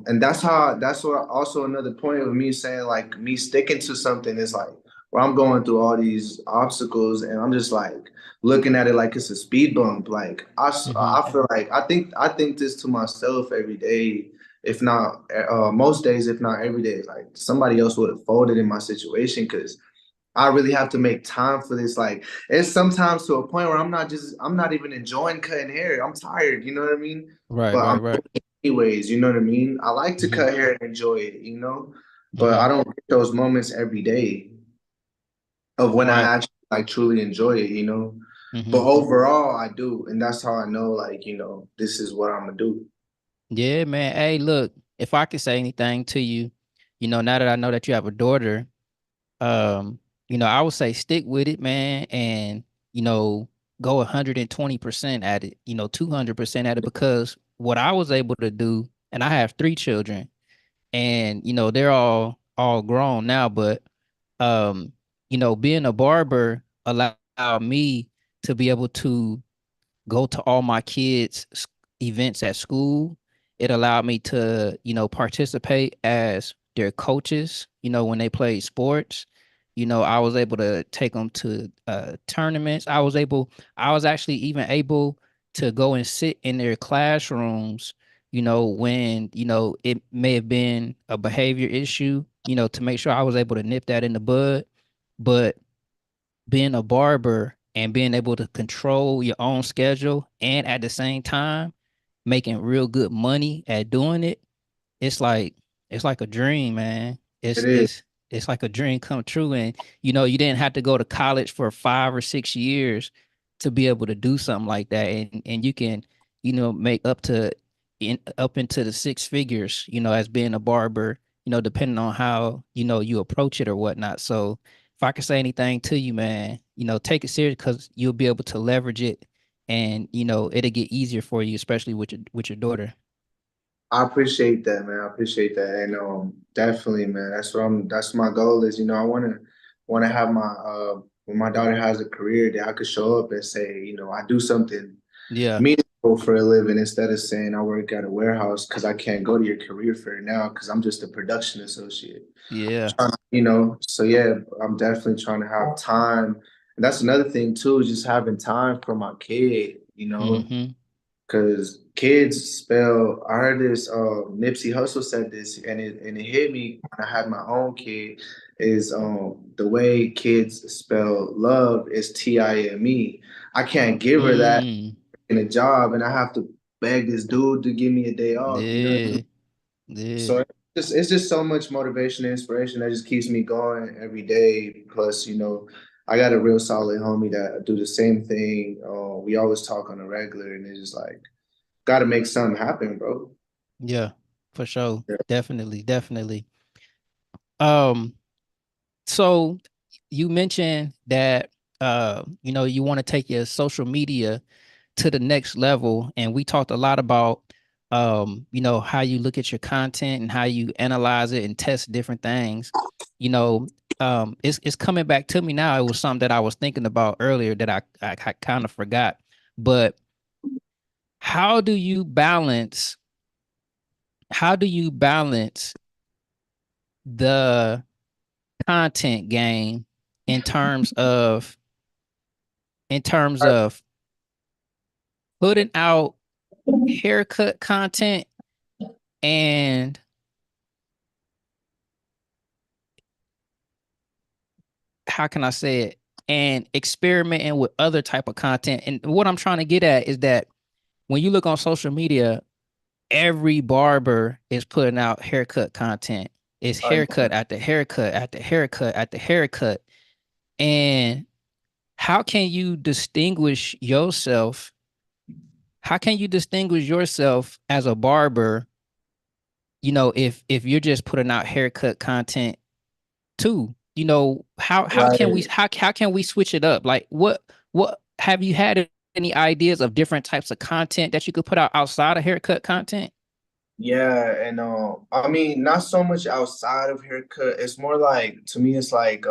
B: and that's what also another point of me saying like me sticking to something is like where I'm going through all these obstacles and I'm just like looking at it like it's a speed bump. Like
A: Hmm.
B: I feel like I think this to myself every day, if not most days, if not every day. Like somebody else would have folded in my situation because I really have to make time for this. Like it's sometimes to a point where I'm not even enjoying cutting hair. I'm tired, you know what I mean?
A: Right.
B: But
A: Right.
B: I'm
A: Right.
B: doing it anyways, you know what I mean? I like to
A: Hmm.
B: cut hair and enjoy it, you know, but
A: Hmm.
B: I don't get those moments every day of when I
A: Right.
B: actually like truly enjoy it, you know. But
A: Hmm.
B: overall, I do, and that's how I know, like, you know, this is what I'm gonna do.
A: Yeah, man. Hey, look, if I could say anything to you, now that I know that you have a daughter, um, I would say stick with it, man, and you know, go 120% at it, 200% at it, because what I was able to do, and I have three children, and they're all grown now, but being a barber allowed me to be able to go to all my kids' events at school. It allowed me to, participate as their coaches, when they played sports. I was able to take them to tournaments. I was actually even able to go and sit in their classrooms, when, it may have been a behavior issue, to make sure I was able to nip that in the bud. But being a barber and being able to control your own schedule and at the same time making real good money at doing it, it's like it's like a dream, man.
B: It
A: It's
B: is.
A: it's it's like a dream come true. And you didn't have to go to college for 5 or 6 years to be able to do something like that. And you can, make up into the six figures, as being a barber, depending on how, you approach it or whatnot. So if I could say anything to you, man, take it serious because you'll be able to leverage it and it'll get easier for you, especially with your daughter.
B: I appreciate that, man. I appreciate that, and definitely, man. That's my goal is, you know, I want to have my when my daughter has a career that I could show up and say, you know, I do something
A: Yeah.
B: meaningful for a living instead of saying I work at a warehouse because I can't go to your career fair now because I'm just a production associate.
A: Yeah.
B: You know, so yeah, I'm definitely trying to have time, and that's another thing too, just having time for my kid. You know,
A: Mm-hmm.
B: because kids spell. I heard this. Nipsey Hussle said this, and it hit me when I had my own kid. Is the way kids spell love is Time. I can't give her that
A: Mm.
B: in a job, and I have to beg this dude to give me a day off. You know what I mean?
A: Yeah. Yeah.
B: So it's just so much motivation and inspiration that just keeps me going every day. Plus, you know, I got a real solid homie that do the same thing. We always talk on a regular, and it's just like got to make something happen, bro.
A: Yeah. For sure.
B: Yeah.
A: Definitely. Definitely. Um, so you mentioned that you want to take your social media to the next level, and we talked a lot about how you look at your content and how you analyze it and test different things. You know, it's coming back to me now. It was something that I was thinking about earlier that I kind of forgot. But how do you balance how do you balance the content game in terms of in terms of putting out haircut content and how can I say it, and experimenting with other type of content. And what I'm trying to get at is that when you look on social media, every barber is putting out haircut content. It's haircut after haircut after haircut after haircut. And how can you distinguish yourself? How can you distinguish yourself as a barber, if you're just putting out haircut content too? How can we
B: Right.
A: how can we switch it up? Like what have you had any ideas of different types of content that you could put out outside of haircut content?
B: Yeah, and I mean, not so much outside of haircut. It's more like to me, it's like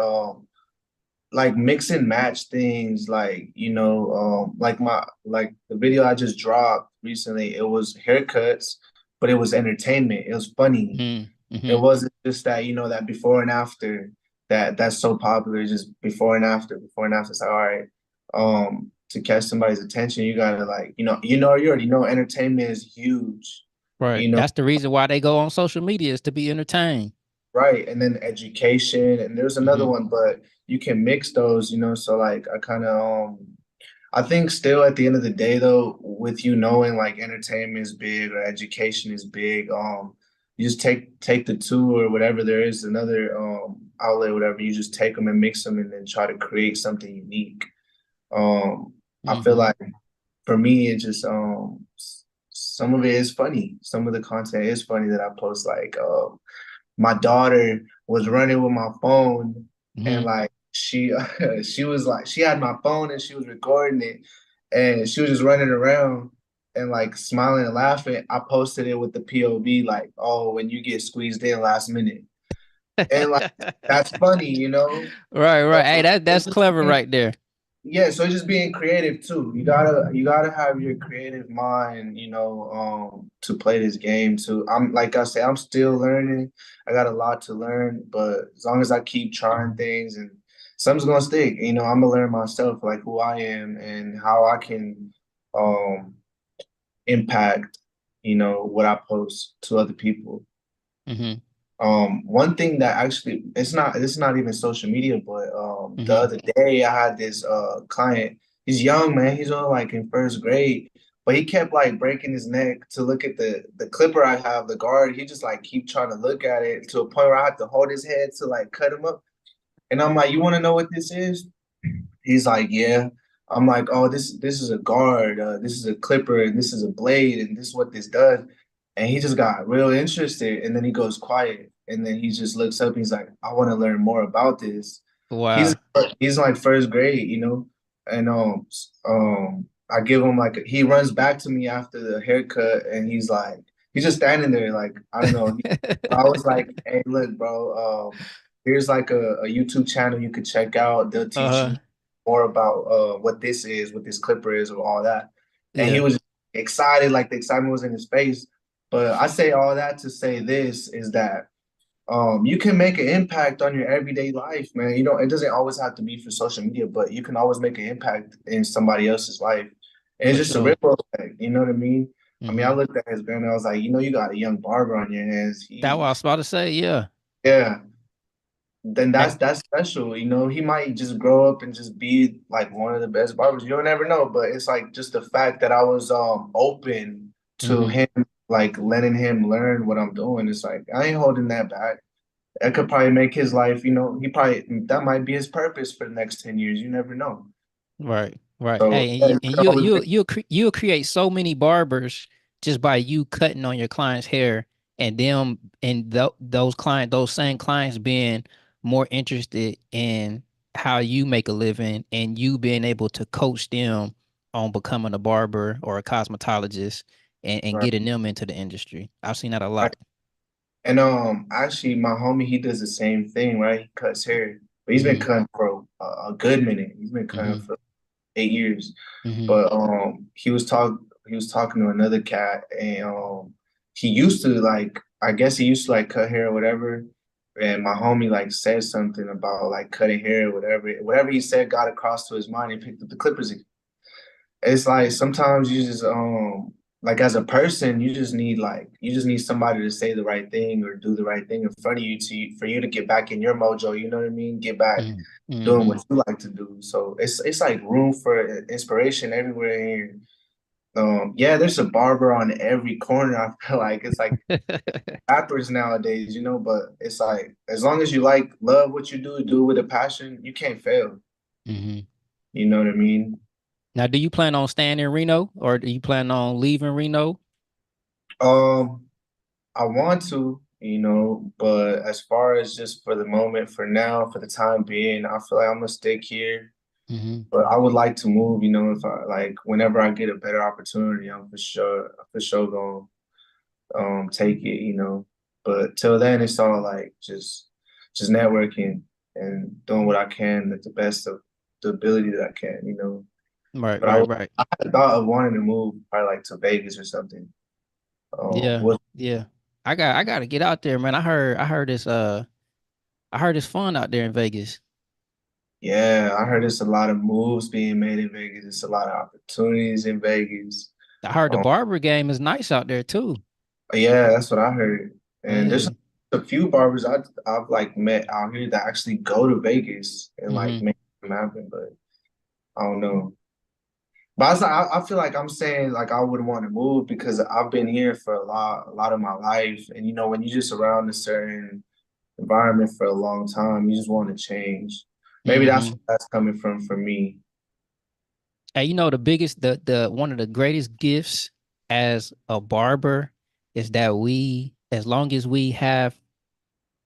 B: mix and match things. Like like the video I just dropped recently. It was haircuts, but it was entertainment. It was funny. It
A: Mm-hmm.
B: wasn't just that that before and after that's so popular. Just before and after, before and after. It's like, all right, to catch somebody's attention, you gotta like you already know entertainment is huge.
A: Right.
B: You know,
A: That's the reason why they go on social media is to be entertained.
B: right. And then education, and there's another
A: Mm-hmm.
B: one, but you can mix those, so like I kind of I think still at the end of the day though, with knowing like entertainment is big or education is big, you just take the two or whatever there is another outlet, whatever, you just take them and mix them and then try to create something unique. Um, I feel
A: Mm-hmm.
B: like for me it just some of it is funny. Some of the content is funny that I post like my daughter was running with my phone and
A: Mm-hmm.
B: like she she was like she had my phone and she was recording it and she was just running around and like smiling and laughing. I posted it with the POV like, oh, when you get squeezed in last minute. And like that's funny,
A: Right, right. Hey, that's
B: It's just
A: clever right there.
B: yeah, so just being creative too. You gotta have your creative mind, to play this game too. I'm like I say, I'm still learning. I got a lot to learn, but as long as I keep trying things and something's gonna stick, I'm gonna learn myself, like who I am and how I can um impact, what I post to other people.
A: Mm-hmm.
B: One thing that actually it's not even social media, but the
A: Mm-hmm.
B: other day I had this client. He's young, man. He's only like in first grade, but he kept like breaking his neck to look at the clipper I have, the guard. He just like keep trying to look at it to a point where I had to hold his head to like cut him up. And I'm like, you want to know what this is? He's like, yeah. I'm like, oh, this is a guard, this is a clipper, and this is a blade, and this is what this does. And he just got real interested, and then he goes quiet, and then he just looks up. And he's like, I want to learn more about this. He's
A: Wow.
B: he's like first grade, and I give him like he runs back to me after the haircut, and he's just standing there, like I don't know. I was like, hey, look, bro, here's like a YouTube channel you could check out. They'll teach you
A: Uh-huh.
B: more about what this is, what this clipper is, or all that. And he
A: Yeah.
B: was excited, like the excitement was in his face. But I say all that to say this is that you can make an impact on your everyday life, man. It doesn't always have to be for social media, but you can always make an impact in somebody else's life. And it's
A: For
B: just a
A: sure.
B: ripple effect, you know what I mean? I mean, I
A: Mm-hmm.
B: looked at his brand and I was like, you got a young barber on your hands.
A: That what I was about to say. Yeah.
B: Yeah, then
A: Hey.
B: that's special. He might just grow up and just be like one of the best barbers. You'll never know, but it's like just the fact that I was open to
A: Mm-hmm.
B: him, like letting him learn what I'm doing. It's like I ain't holding that back. That could probably make his life, he probably that might be his purpose for the next 10 years. You never know.
A: Right, right.
B: So
A: Hey, and
B: yeah,
A: you
B: you
A: and
B: can always make,
A: you'll create so many barbers just by you cutting on your client's hair and them and those same clients being more interested in how you make a living and you being able to coach them on becoming a barber or a cosmetologist and
B: right,
A: getting them into the industry. I've seen that a
B: right.
A: lot.
B: And actually my homie, he does the same thing, right? He cuts hair. But he's been
A: Mm-hmm.
B: cutting for a good minute. He's been cutting
A: Mm-hmm.
B: for 8 years.
A: Mm-hmm.
B: But he was talking to another cat and he used to like I guess he used to like cut hair or whatever. And my homie like said something about like cutting hair or whatever. Whatever he said got across to his mind. He picked up the clippers. It's like sometimes you just like as a person, you just need somebody to say the right thing or do the right thing in front of you for you to get back in your mojo, you know what I mean? Get back doing
A: Mm-hmm.
B: what you like to do. So it's like room for inspiration everywhere here. Yeah, there's a barber on every corner. I feel like it's like rappers nowadays, but it's like as long as you like love what you do it with a passion, you can't fail.
A: Hmm.
B: You know what I mean?
A: Now, do you plan on staying in Reno or do you plan on leaving Reno?
B: Um, I want to, but as far as just for the moment, for now, for the time being, I feel like I'm gonna stick here.
A: Hmm.
B: But I would like to move, if I like whenever I get a better opportunity, I'm for sure gonna take it, But till then it's all like just networking and doing what I can at the best of the ability that I can,
A: Right,
B: But
A: right, right.
B: I had thought of wanting to move probably like to Vegas or something.
A: Yeah,
B: What
A: yeah. I gotta get out there, man. I heard it's fun out there in Vegas.
B: Yeah, I heard there's a lot of moves being made in Vegas. There's a lot of opportunities in Vegas.
A: I heard the
B: Um,
A: barber game is nice out there too.
B: yeah, that's what I heard. And there's
A: Yeah.
B: a few barbers I've like met out here that actually go to Vegas and like
A: Hmm.
B: make them happen, but I don't know. But I feel like I'm saying like I would want to move because I've been here for a lot of my life, and when you're just around a certain environment for a long time, you just want to change. Maybe that's
A: Hmm.
B: where that's coming from for me.
A: Hey, you know the biggest, the one of the greatest gifts as a barber is that as long as we have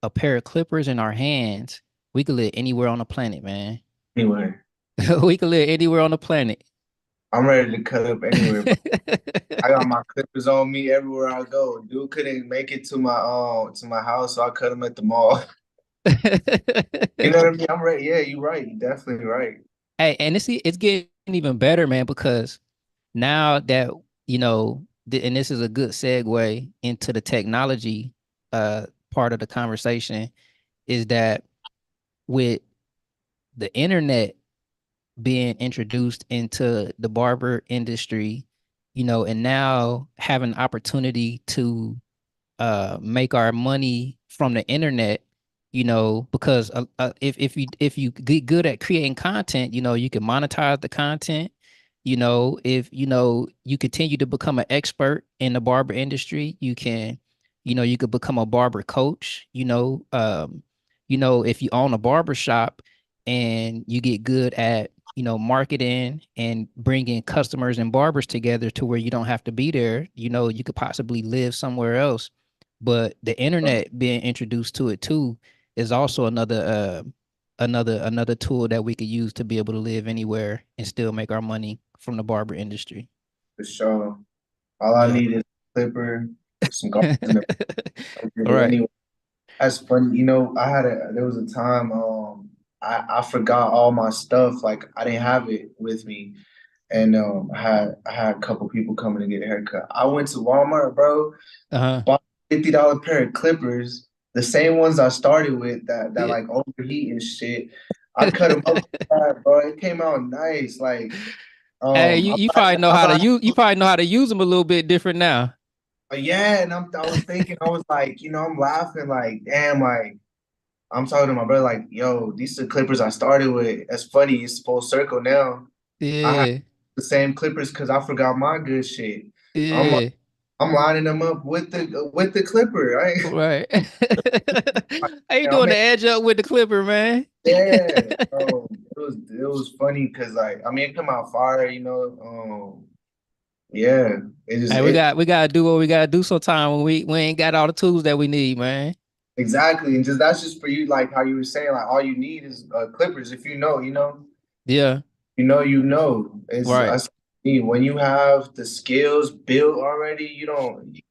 A: a pair of clippers in our hands, we can live anywhere on the planet, man.
B: Anyway,
A: We can live anywhere on the planet.
B: I'm ready to cut up anywhere, bro. I got my clippers on me everywhere I go. Dude couldn't make it to my house, so I cut him at the mall. You know what I mean? I'm ready. Yeah, you're right. You're definitely right.
A: Hey, and it's getting even better, man, because now that and this is a good segue into the technology part of the conversation, is that with the internet being introduced into the barber industry, and now having opportunity to make our money from the internet, because if you get good at creating content, you can monetize the content. If you continue to become an expert in the barber industry, you could become a barber coach. If you own a barber shop and you get good at marketing and bringing customers and barbers together to where you don't have to be there, you could possibly live somewhere else. But the internet being introduced to it too is also another tool that we could use to be able to live anywhere and still make our money from the barber industry.
B: For sure. All I
A: Yeah.
B: need is a clipper, some garbage, and I'm
A: All
B: good
A: right.
B: anyway. That's funny. There was a time I forgot all my stuff. Like I didn't have it with me. And I had a couple people coming to get a haircut. I went to Walmart, bro,
A: Uh-huh.
B: bought $50 pair of clippers, the same ones I started with that
A: Yeah.
B: like overheat and shit. I cut them up, bro. It came out nice. Like
A: Hey, you,
B: I'm
A: you
B: glad,
A: probably know
B: I'm
A: how to
B: glad,
A: use you probably know how to use them a little bit different now.
B: yeah. And I was thinking, I was like, I'm laughing, like, damn, like I'm talking to my brother, like, yo, these are the clippers I started with. That's funny. It's full circle now. I have
A: Yeah.
B: the same clippers because I forgot my good shit. I'm
A: Yeah.
B: I'm lining them up with the clipper, right?
A: Right. How you
B: I'm
A: doing the edge up with the clipper, man?
B: yeah. So it was funny because like I mean it come out fire, yeah. It just
A: Hey, we
B: it
A: got we gotta do what we gotta do sometime when we ain't got all the tools that we need, man.
B: exactly, and just that's just for you, like how you were saying, like all you need is clippers. If
A: Yeah.
B: It's
A: Right.
B: that's me. When you have the skills built already, you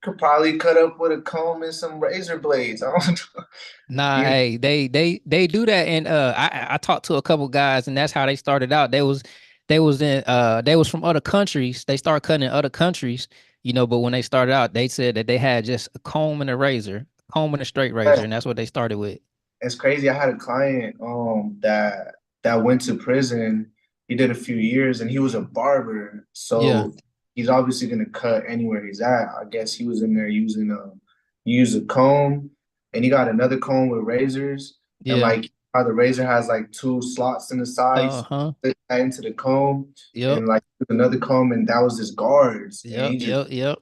B: could probably cut up with a comb and some razor blades. I don't know.
A: Nah,
B: You
A: hey, they do that, and I talked to a couple guys, and that's how they started out. They was from other countries. They started cutting in other countries, but when they started out, they said that they had just a comb and a razor, comb and a straight razor, and that's what they started with.
B: It's crazy. I had a client that went to prison. He did a few years and he was a barber.
A: Yeah,
B: So he's obviously gonna cut anywhere he's at. I guess he was in there using he used a comb and he got another comb with razors and
A: yeah,
B: like how the razor has like two slots in the sides,
A: Uh-huh.
B: fit that into the comb,
A: Yep.
B: and like another comb, and that was his guards. And
A: Yep.
B: he just,
A: Yep. Yep.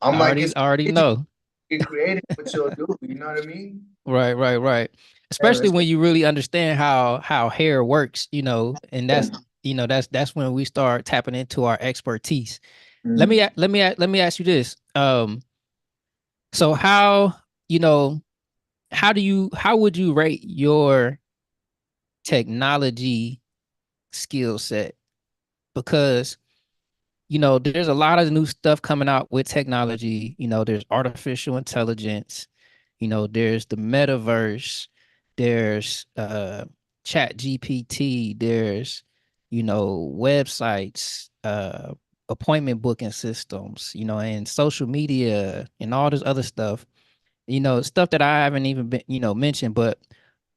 B: I'm like, it's
A: Already
B: crazy.
A: know.
B: Get creative what you'll do. You know what I mean?
A: Right, right, right.
B: Yeah,
A: Especially when you really understand how hair works, and
B: yeah.
A: that's when we start tapping into our expertise.
B: Mm.
A: Let me ask you this. So you know, how would you rate your technology skill set? Because there's a lot of new stuff coming out with technology. There's artificial intelligence, there's the metaverse, there's chat GPT, there's websites, appointment booking systems, and social media and all this other stuff, stuff that I haven't even been mentioned. But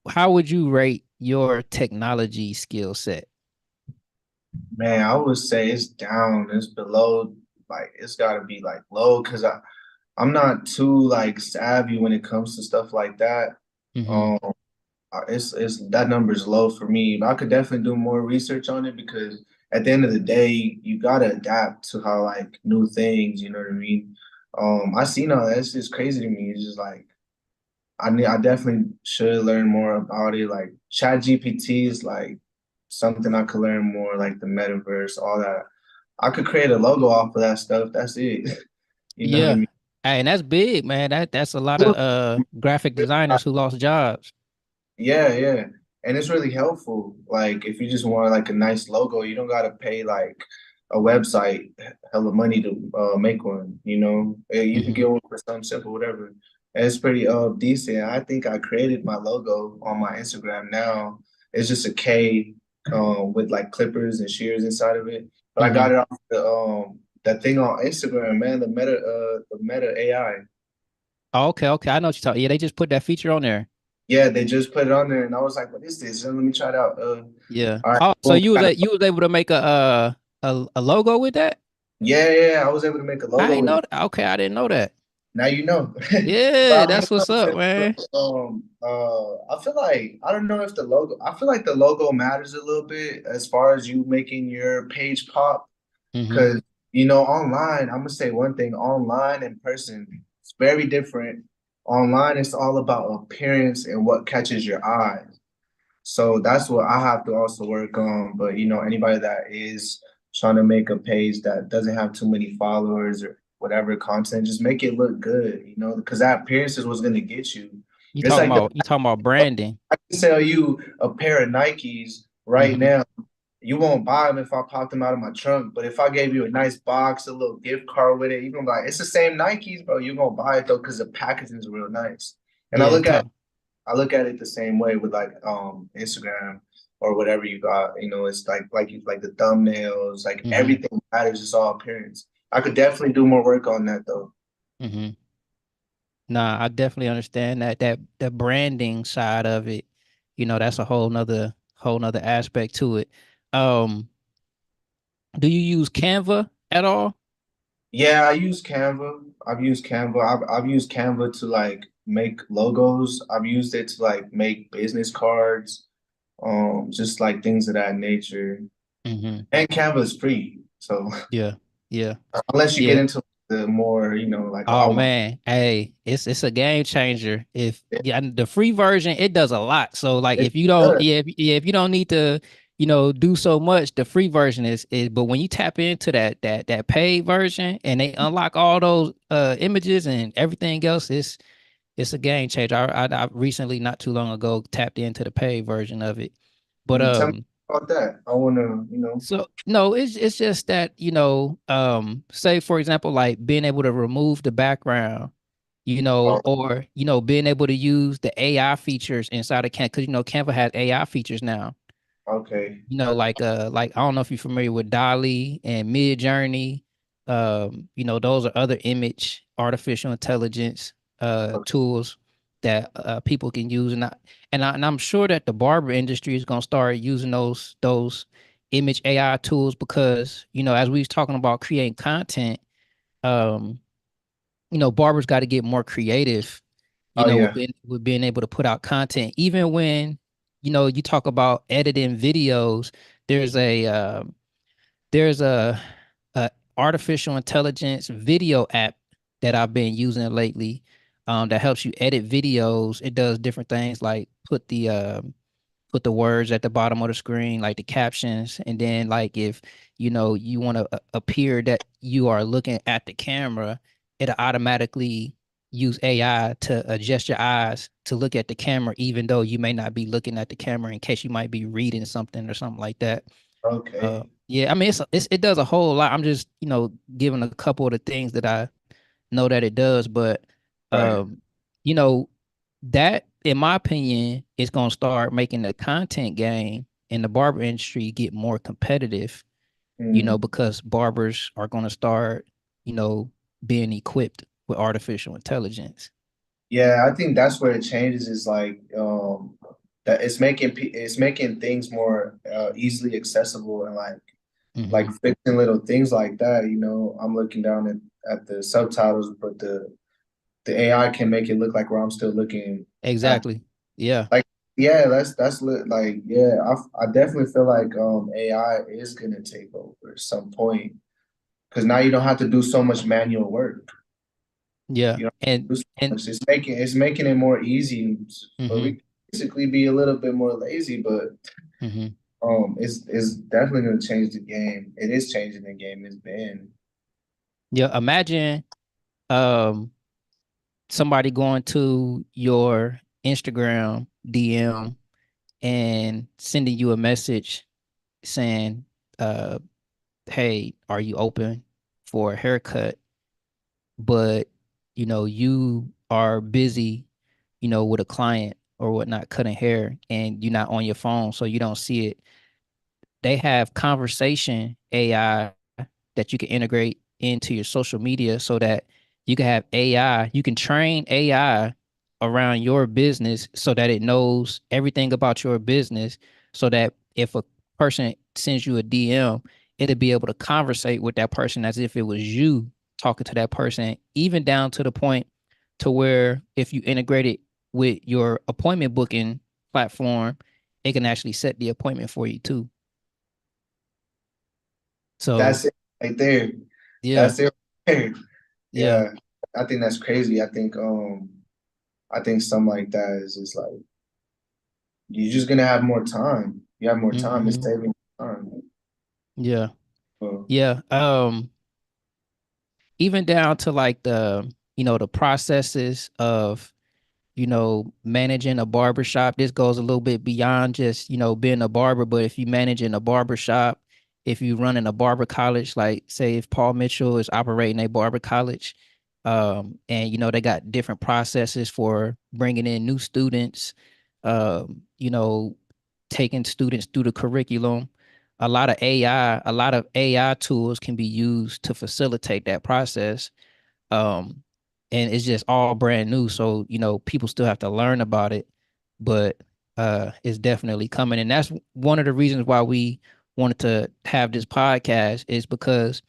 A: how would you rate your technology skill set?
B: Man, I would say it's down. It's below. Like it's got to be like low because I'm not too like savvy when it comes to stuff like that.
A: Mm-hmm.
B: Um, it's that number is low for me. But I could definitely do more research on it because at the end of the day, you gotta adapt to how like new things. You know what I mean? I seen all that. It's just crazy to me. It's just like I definitely should learn more about it. Like Chat GPT is like something I could learn more, like the metaverse, all that. I could create a logo off of that stuff. That's it. You know what I
A: Yeah.
B: mean?
A: Hey, and that's big, man. That's a lot of graphic designers who lost jobs.
B: Yeah, yeah. And it's really helpful. Like if you just want like a nice logo, you don't gotta pay like a website hella money to make one, you know. You could
A: Hmm.
B: get one for something simple, whatever. And it's pretty decent. I think I created my logo on my Instagram now. It's just a K with like clippers and shears inside of it. But I got
A: Hmm.
B: it off the that thing on Instagram, man, the Meta AI.
A: Oh, okay, okay. I know what you're talking. Yeah, they just put that feature on there.
B: Yeah, they just put it on there and I was like, what is this? Let me try it out.
A: Yeah.
B: All right,
A: Oh, so
B: boom.
A: you was able to make a logo with that?
B: Yeah, yeah, I was able to make a
A: I
B: logo
A: ain't
B: with
A: know
B: it.
A: that. Okay, I didn't know that.
B: Now you know.
A: Yeah,
B: But I
A: that's what's up, man.
B: I feel like I don't know if the logo. I feel like the logo matters a little bit as far as you making your page pop.
A: Hmm.
B: Because you know, online, I'm gonna say one thing: online and person, it's very different. Online, it's all about appearance and what catches your eye. So that's what I have to also work on. But you know, anybody that is trying to make a page that doesn't have too many followers or whatever content, just make it look good, you know, because that appearance is what's gonna get you. It's like
A: You talking about branding.
B: I can sell you a pair of Nikes right
A: Hmm.
B: now. You won't buy them if I pop them out of my trunk, but if I gave you a nice box, a little gift card with it, you're gonna be like, it's the same Nikes, bro. You're gonna buy it though because the packaging is real nice. And
A: Yeah, talk.
B: I look at it the same way with like Instagram or whatever you got. You know, it's like the thumbnails, like
A: Hmm.
B: everything matters. It's all appearance. I could definitely do more work on that though.
A: Hmm. Nah, I definitely understand that the branding side of it, that's a whole nother aspect to it. Um, do you use Canva at all?
B: Yeah, I use Canva. I've used Canva. I've used Canva to like make logos. I've used it to like make business cards, just like things of that nature.
A: Hmm.
B: And Canva is free. So
A: Yeah, yeah,
B: unless you get
A: yeah.
B: into the more, you know, like, oh, I
A: Oh
B: want
A: man, hey, it's a game changer. If yeah, and the free version it does a lot. So like
B: it.
A: if you don't, yeah, if you don't need to, do so much, the free version is. But when you tap into that paid version and they unlock all those images and everything else, it's a game changer. I recently, not too long ago, tapped into the paid version of it. But
B: Tell me about that. I want to, you know.
A: so no, it's just that, say for example, like being able to remove the background,
B: Oh,
A: or being able to use the AI features inside of Canva, because Canva has AI features now.
B: okay.
A: Like I don't know if you're familiar with Dolly and Mid Journey. Those are other image artificial intelligence
B: Okay.
A: tools that people can use, and I'm sure that the barber industry is gonna start using those image AI tools because as we was talking about creating content, um, barbers got to get more creative,
B: Oh
A: with
B: yeah.
A: being able to put out content, even when you talk about editing videos. There's there's a artificial intelligence video app that I've been using lately, that helps you edit videos. It does different things like put the words at the bottom of the screen, like the captions, and then like if you want to appear that you are looking at the camera, it'll automatically use AI to adjust your eyes to look at the camera, even though you may not be looking at the camera in case you might be reading something or something like that.
B: Okay.
A: Yeah, I mean it does a whole lot. I'm just giving a couple of the things that I know that it does, but
B: Right.
A: um, you know that in my opinion is going to start making the content game in the barber industry get more competitive,
B: Mm.
A: because barbers are going to start you know being equipped with artificial intelligence.
B: Yeah, I think that's where it changes is like that it's making things more easily accessible and like
A: Hmm.
B: fixing little things like that. I'm looking down at the subtitles, but the AI can make it look like where I'm still looking at.
A: Exactly. Yeah.
B: Like, yeah, like, yeah, I definitely feel like AI is gonna take over at some point because now you don't have to do so much manual work.
A: Yeah.
B: You know,
A: and
B: do so
A: and
B: much. It's making it more easy for we
A: hmm
B: can basically be a little bit more lazy, but
A: hmm
B: it's definitely gonna change the game. It is changing the game. It's been.
A: yeah, imagine um somebody going to your Instagram DM and sending you a message saying, uh, "Hey, are you open for a haircut?" But you are busy, with a client or whatnot, cutting hair, and you're not on your phone, so you don't see it. They have conversation AI that you can integrate into your social media so that you can have AI, you can train AI around your business so that it knows everything about your business, so that if a person sends you a DM, it'll be able to conversate with that person as if it was you talking to that person, even down to the point to where if you integrate it with your appointment booking platform, it can actually set the appointment for you too. So
B: That's it right there.
A: yeah,
B: That's it right there.
A: yeah.
B: Yeah, I think that's crazy. I think something like that is just like you're just gonna have more time. You have more time. It's
A: Hmm.
B: saving time.
A: Yeah.
B: So,
A: Yeah. Even down to like the processes of, managing a barber shop. This goes a little bit beyond just, being a barber, but if you manage in a barber shop, if you run in a barber college, like say if Paul Mitchell is operating a barber college, and they got different processes for bringing in new students, um, you know, taking students through the curriculum. A lot of AI tools can be used to facilitate that process. um and it's just all brand new, so people still have to learn about it, but it's definitely coming, and that's one of the reasons why we wanted to have this podcast, is because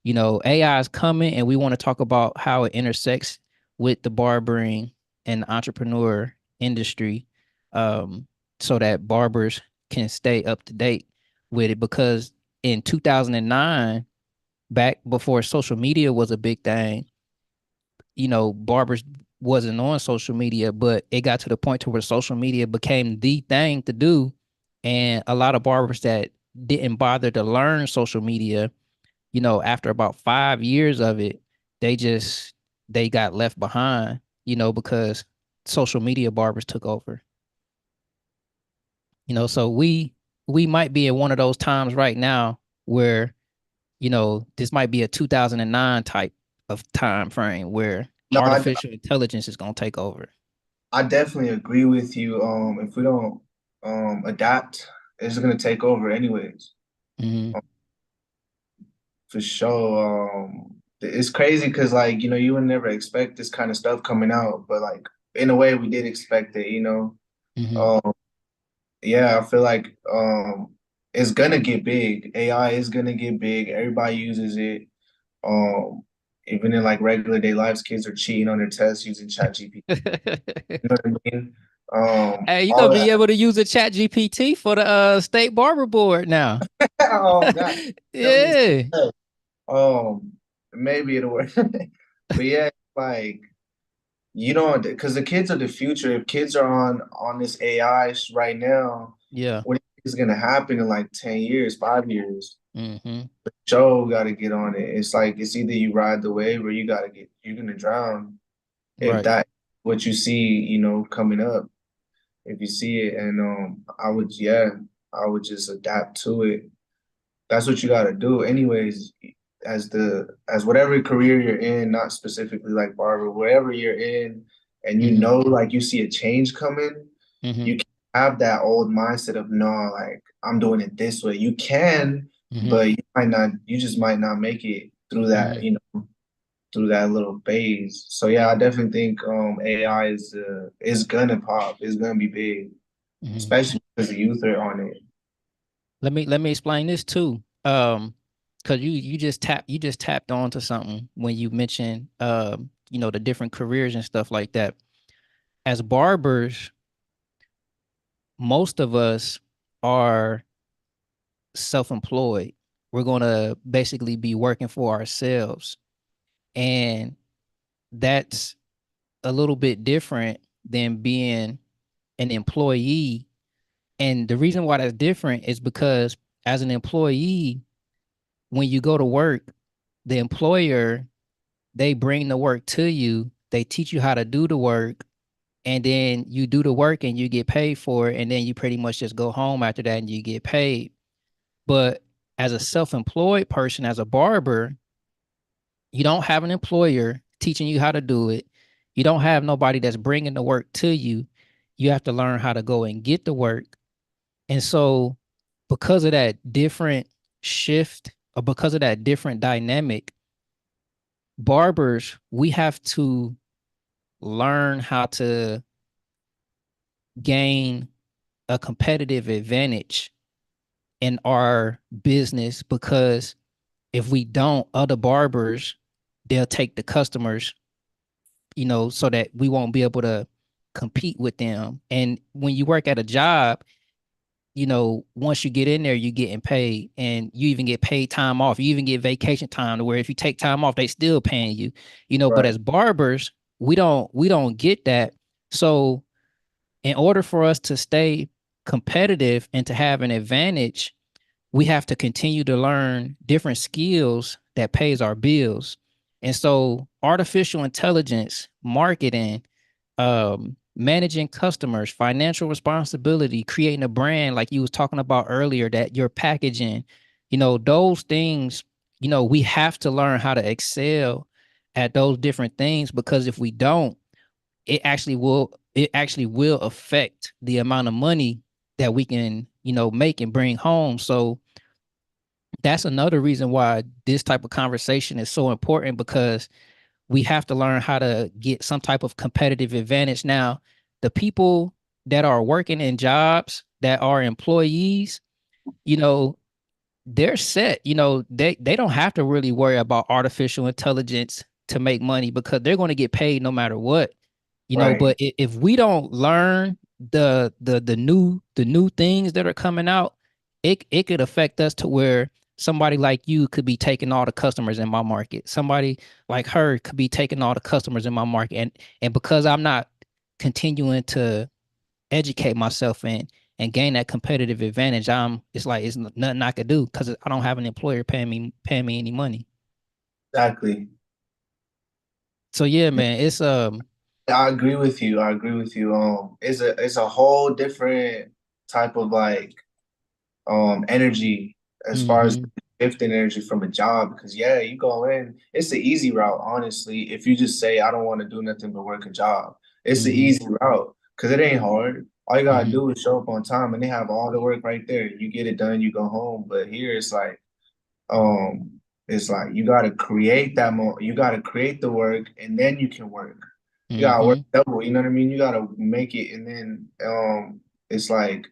A: AI is coming, and we want to talk about how it intersects with the barbering and the entrepreneur industry, um so that barbers can stay up to date with it, because in 2009, back before social media was a big thing, barbers wasn't on social media, but it got to the point to where social media became the thing to do. And a lot of barbers that didn't bother to learn social media, after about 5 years of it, they just they got left behind, because social media barbers took over. So we might be in one of those times right now where this might be a 2009 type of time frame where
B: no,
A: artificial intelligence is going to take over.
B: I definitely agree with you. If we don't adapt, it's gonna take over anyways.
A: Hmm.
B: Um, for sure. It's crazy because like you would never expect this kind of stuff coming out, but like in a way we did expect it.
A: Hmm.
B: Um, yeah, I feel like it's gonna get big. AI is gonna get big. Everybody uses it. Um, Even in like regular day lives, kids are cheating on their tests using ChatGPT. You know what I mean?
A: Hey, you're
B: All
A: gonna be
B: that.
A: able to use a chat GPT for the state barber board now.
B: God, tell me
A: Yeah.
B: stuff. Um, maybe it'll work. But yeah, like because the kids are the future. If kids are on this AI right now,
A: Yeah.
B: what is gonna happen in like 10 years, 5 years?
A: Mm-hmm.
B: Joe got to get on it. It's like it's either you ride the wave or you're gonna drown. If
A: Right.
B: that what you see, coming up, if you see it, and I would just adapt to it. That's what you got to do, anyways. As whatever career you're in, not specifically like barber, wherever you're in, and
A: Mm-hmm.
B: like you see a change coming,
A: Mm-hmm.
B: you can have that old mindset of no, like I'm doing it this way. You can,
A: Mm-hmm.
B: but you just might not make it through
A: Mm-hmm.
B: that, through that little phase. So yeah, I definitely think AI is gonna pop. It's gonna be big,
A: Mm-hmm.
B: especially because the youth are on it.
A: Let me explain this too. Because you just tapped onto something when you mentioned the different careers and stuff like that. As barbers, most of us are self-employed. We're gonna basically be working for ourselves. And that's a little bit different than being an employee. And the reason why that's different is because as an employee, when you go to work, the employer, they bring the work to you, they teach you how to do the work, and then you do the work and you get paid for it, and then you pretty much just go home after that and you get paid. But as a self-employed person, as a barber, you don't have an employer teaching you how to do it. You don't have nobody that's bringing the work to you. You have to learn how to go and get the work. And so, because of that different shift or because of that different dynamic, barbers, we have to learn how to gain a competitive advantage in our business because if we don't, other barbers, they'll take the customers, so that we won't be able to compete with them. And when you work at a job, once you get in there, you're getting paid and you even get paid time off. You even get vacation time to where if you take time off, they still paying you, but
B: Right.
A: as barbers, we don't get that. So in order for us to stay competitive and to have an advantage, we have to continue to learn different skills that pays our bills. And so artificial intelligence, marketing, managing customers, financial responsibility, creating a brand like you was talking about earlier, that you're packaging, those things, we have to learn how to excel at those different things because if we don't, it actually will affect the amount of money that we can, make and bring home. So that's another reason why this type of conversation is so important because we have to learn how to get some type of competitive advantage. Now, the people that are working in jobs that are employees, you know, they're set. They don't have to really worry about artificial intelligence to make money because they're going to get paid no matter what.
B: Right.
A: But if we don't learn the new things that are coming out, it could affect us to where somebody like you could be taking all the customers in my market. Somebody like her could be taking all the customers in my market. And because I'm not continuing to educate myself and gain that competitive advantage, it's like it's nothing I could do because I don't have an employer paying me any money.
B: Exactly.
A: So yeah, man, it's
B: I agree with you. I agree with you. It's a whole different type of like energy as far as
A: mm-hmm,
B: shifting energy from a job. Because yeah, you go in, it's the easy route, honestly. If you just say I don't want to do nothing but work a job, it's the
A: mm-hmm,
B: easy route because it ain't hard. All you gotta
A: mm-hmm,
B: do is show up on time, and they have all the work right there. You get it done, you go home. But here um, it's like you gotta create you gotta create the work, and then you can work. You gotta work
A: mm-hmm,
B: double. You know what I mean? You gotta make it, and then it's like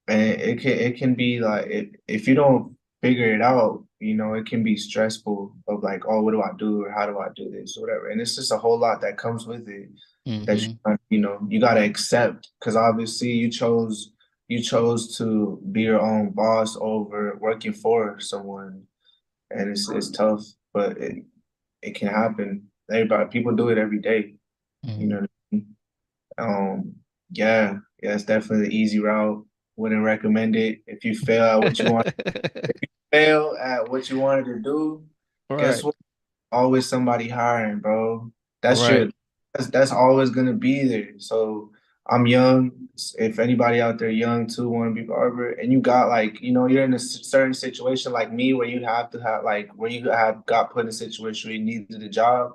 B: and it can be like if you don't figure it out, it can be stressful of like, oh, what do I do or how do I do this or whatever. And it's just a whole lot that comes with it. that
A: Mm-hmm.
B: you got to accept, because obviously you chose to be your own boss over working for someone, and it's tough, but it can happen. Everybody, people do it every day. You know
A: Mm-hmm.
B: what I mean? Yeah, yeah, it's definitely the easy route. Wouldn't recommend it. If you fail at what you wanted to do, guess
A: Right.
B: what? Always somebody hiring, bro. That's
A: Right.
B: your that's always gonna be there. So I'm young. If anybody out there young too want to be barber, and you got like, you're in a certain situation like me where you have to have like where you have got put in a situation where you needed a job,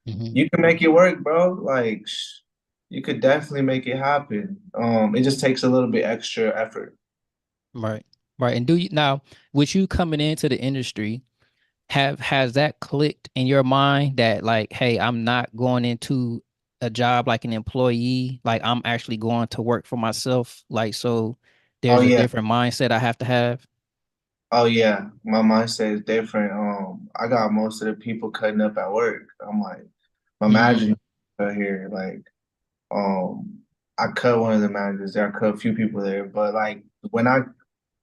A: Mm-hmm.
B: you can make it work, bro. Like you could definitely make it happen. It just takes a little bit extra effort.
A: Right. Right. And do you now, with you coming into the industry, has that clicked in your mind that like, hey, I'm not going into a job like an employee, like I'm actually going to work for myself, like so
B: Oh
A: there's a
B: yeah.
A: different mindset I have to have.
B: Oh yeah. My mindset is different. I got most of the people cutting up at work. I'm like, my manager
A: Mm,
B: here, like, I cut one of the managers there. I cut a few people there, but like when I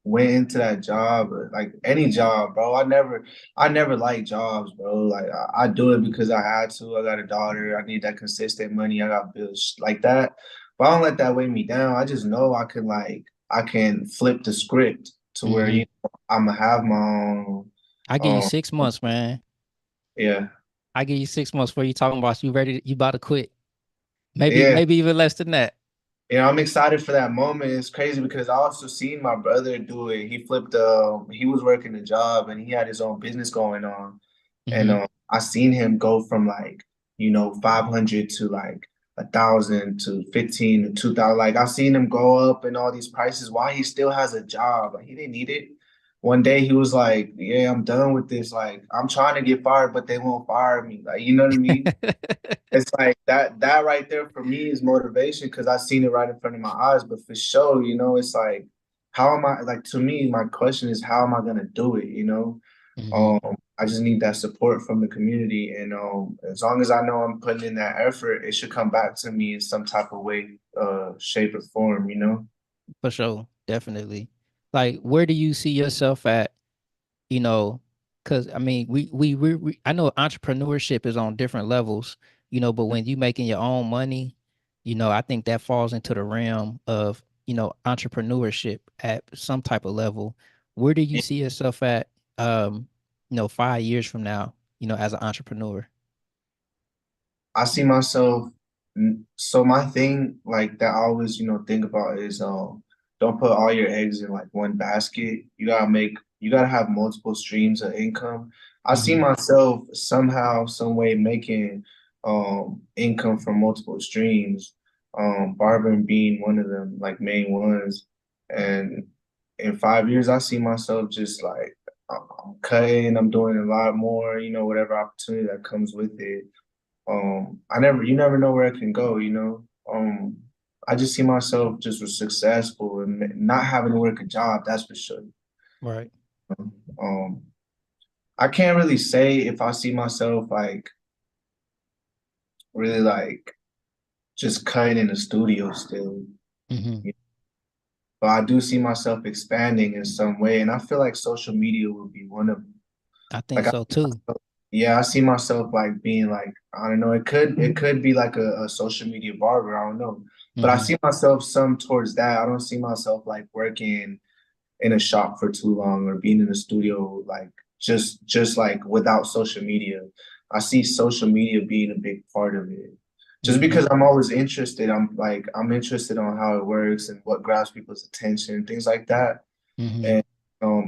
B: went into that job, like any job, bro. I never liked jobs, bro. Like I do it because I had to. I got a daughter. I need that consistent money. I got bills like that. But I don't let that weigh me down. I just know I can flip the script to where
A: hmm.
B: I'm gonna have my own.
A: I give you
B: Um,
A: 6 months, man.
B: yeah,
A: I give you 6 months before you talking about you ready, you about to quit. Maybe,
B: yeah.
A: maybe even less than that.
B: I'm excited for that moment. It's crazy because I also seen my brother do it. He flipped. He was working a job and he had his own business going on, and
A: Hmm.
B: I seen him go from like 500 to like 1,000 to 15 to 2,000. Like I seen him go up in all these prices while he still has a job. Like he didn't need it. One day he was like, "Yeah, I'm done with this. Like I'm trying to get fired, but they won't fire me. Like you know what I mean?" It's like that right there for me is motivation because I seen it right in front of my eyes. But for sure, it's like, how am I like to me, my question is how am I gonna do it,
A: Hmm.
B: I just need that support from the community. And as long as I know I'm putting in that effort, it should come back to me in some type of way, shape or form.
A: For sure, definitely. Like, where do you see yourself at? You know, because I mean, we I know entrepreneurship is on different levels, but when you making your own money, I think that falls into the realm of, entrepreneurship at some type of level. Where do you see yourself at, 5 years from now, as an entrepreneur?
B: I see myself. So my thing, like that, I always think about is don't put all your eggs in like one basket. You gotta have multiple streams of income. I see
A: Mm-hmm.
B: myself somehow, some way making income from multiple streams. Barbering being one of them, like main ones. And in 5 years, I see myself just like I'm cutting. I'm doing a lot more. Whatever opportunity that comes with it. You never know where it can go. I just see myself just successful and not having to work a job, that's for sure.
A: Right.
B: Um, I can't really say if I see myself like really like just cutting in the studio still,
A: Mm-hmm.
B: but I do see myself expanding in some way, and I feel like social media will be one of them.
A: I think
B: Like
A: so too.
B: yeah, I see myself like being like, I don't know, it could be like a social media barber, I don't know. But I
A: Mm-hmm.
B: see myself some towards that. I don't see myself like working in a shop for too long or being in the studio like just like without social media. I see social media being a big part of it. Just
A: Mm-hmm.
B: because I'm always interested, I'm interested on how it works and what grabs people's attention, things like that.
A: Mm-hmm.
B: And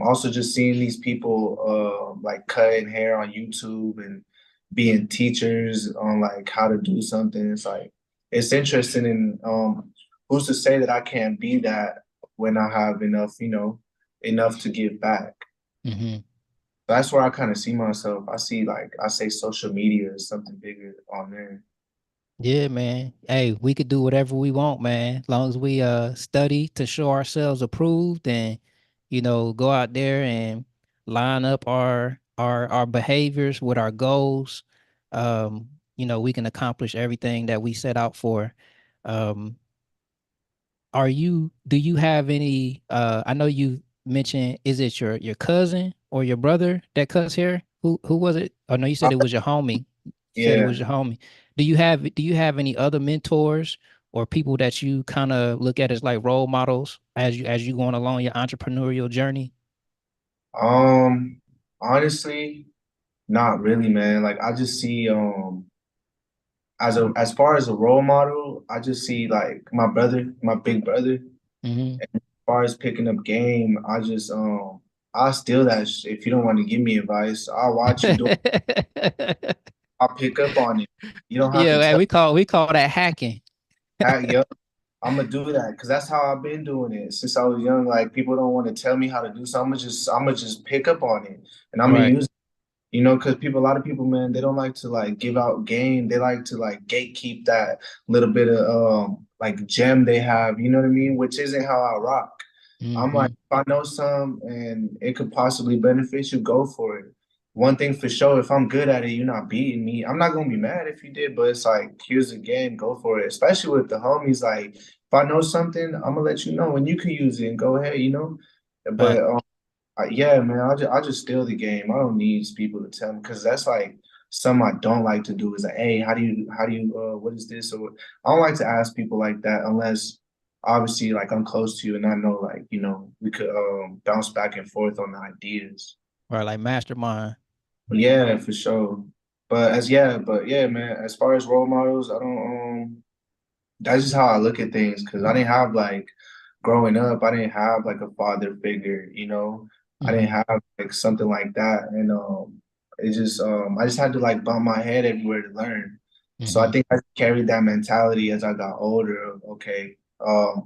B: also just seeing these people like cutting hair on YouTube and being teachers on like how to do something. It's like it's interesting, and who's to say that I can't be that when I have enough to give back.
A: Mm-hmm.
B: That's where I kind of see myself. I say social media is something bigger on there.
A: Yeah, man. Hey, we could do whatever we want, man. As long as we study to show ourselves approved and go out there and line up our behaviors with our goals. we can accomplish everything that we set out for. Um, do you have any I know you mentioned, is it your cousin or your brother that cuts hair? Who was it? Oh no, you
B: Uh,
A: said it was your homie. You said it
B: yeah.
A: was your homie. Do you have any other mentors or people that you kind of look at as like role models as you going along your entrepreneurial journey?
B: Um, Honestly, not really, man. Like I just see as far as a role model, I just see like my brother, my big brother.
A: Hmm.
B: As far as picking up game, I'll steal that if you don't want to give me advice. I'll watch you do it. I'll pick up on it. You don't have to
A: Yeah, man,
B: tell
A: we call that hacking.
B: me, yo, I'm gonna do that because that's how I've been doing it since I was young. Like people don't want to tell me how to do, so I'm gonna just pick up on it and I'm gonna
A: Right.
B: use it. You know, because a lot of people, man, they don't like to like give out game. They like to like gatekeep that little bit of like gem they have. You know what I mean? Which isn't how I rock. I'm like,
A: Hmm.
B: if I know some and it could possibly benefit you, go for it. One thing for sure, if I'm good at it, you're not beating me. I'm not gonna be mad if you did, but it's like, here's the game, go for it. Especially with the homies, like if I know something, I'm gonna let you know and you can use it and go ahead, you know. But
A: Fact.
B: yeah, man, I just steal the game. I don't need people to tell me because that's like something I don't like to do. Is like, hey, what is this? Or I don't like to ask people like that unless obviously like I'm close to you and I know like we could bounce back and forth on the ideas.
A: Right, like mastermind.
B: But yeah, for sure. But yeah, man. As far as role models, I don't that's just how I look at things because I didn't have like growing up, I didn't have like a father figure, you know. I didn't
A: Hmm.
B: have like something like that. And I just had to like bump my head everywhere to learn. So I
A: Hmm.
B: think I carried that mentality as I got older of okay,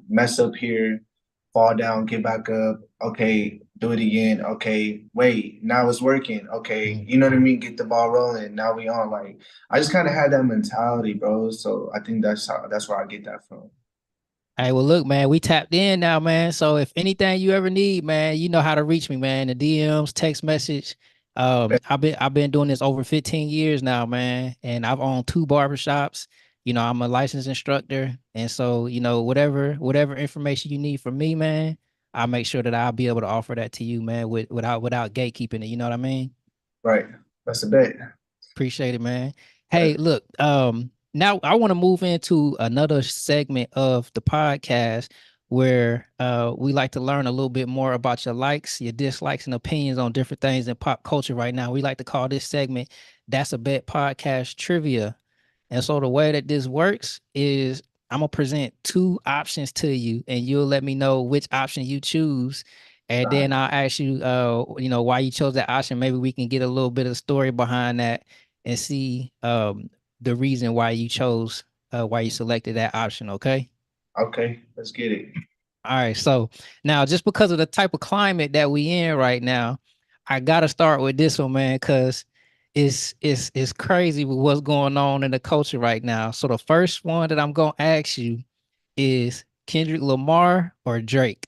B: mess up here, fall down, get back up, okay, do it again. Okay, wait, now it's working. Okay,
A: Hmm.
B: you know what I mean? Get the ball rolling. Now we on like I just kind of had that mentality, bro. So I think that's where I get that from.
A: Hey, well, look, man, we tapped in now, man. So if anything you ever need, man, you know how to reach me, man. The DMs, text message. I've been doing this over 15 years now, man, and I've owned two barbershops. I'm a licensed instructor, and so whatever information you need from me, man, I'll make sure that I'll be able to offer that to you, man, without gatekeeping it. You know what I mean?
B: Right. That's a bet.
A: Appreciate it, man. Hey, look, now I want to move into another segment of the podcast where we like to learn a little bit more about your likes, your dislikes, and opinions on different things in pop culture right now. We like to call this segment That's a Bet Podcast Trivia. And so the way that this works is I'm gonna present two options to you, and you'll let me know which option you choose. And
B: Right.
A: then I'll ask you, why you chose that option. Maybe we can get a little bit of story behind that and see the reason why you selected that option. Okay.
B: Okay, let's get it.
A: All right. So now, just because of the type of climate that we in right now, I gotta start with this one, man, because it's crazy with what's going on in the culture right now. So the first one that I'm gonna ask you is Kendrick Lamar or Drake?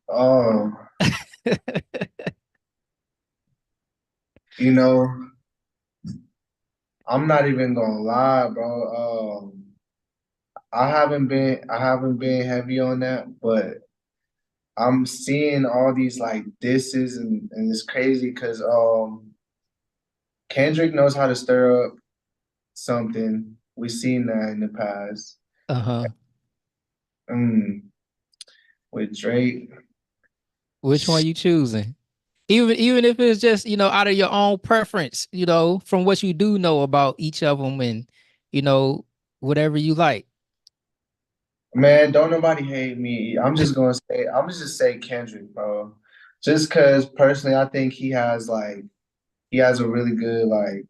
B: Oh, you know, I'm not even gonna lie, bro. I haven't been heavy on that, but I'm seeing all these like disses and it's crazy because Kendrick knows how to stir up something. We've seen that in the past.
A: Uh-huh.
B: Mm, with Drake.
A: Which one you choosing? Even if it's just, out of your own preference, from what you do know about each of them and, you know, whatever you like.
B: Man, don't nobody hate me. I'm just say Kendrick, bro. Just cause personally I think he has a really good like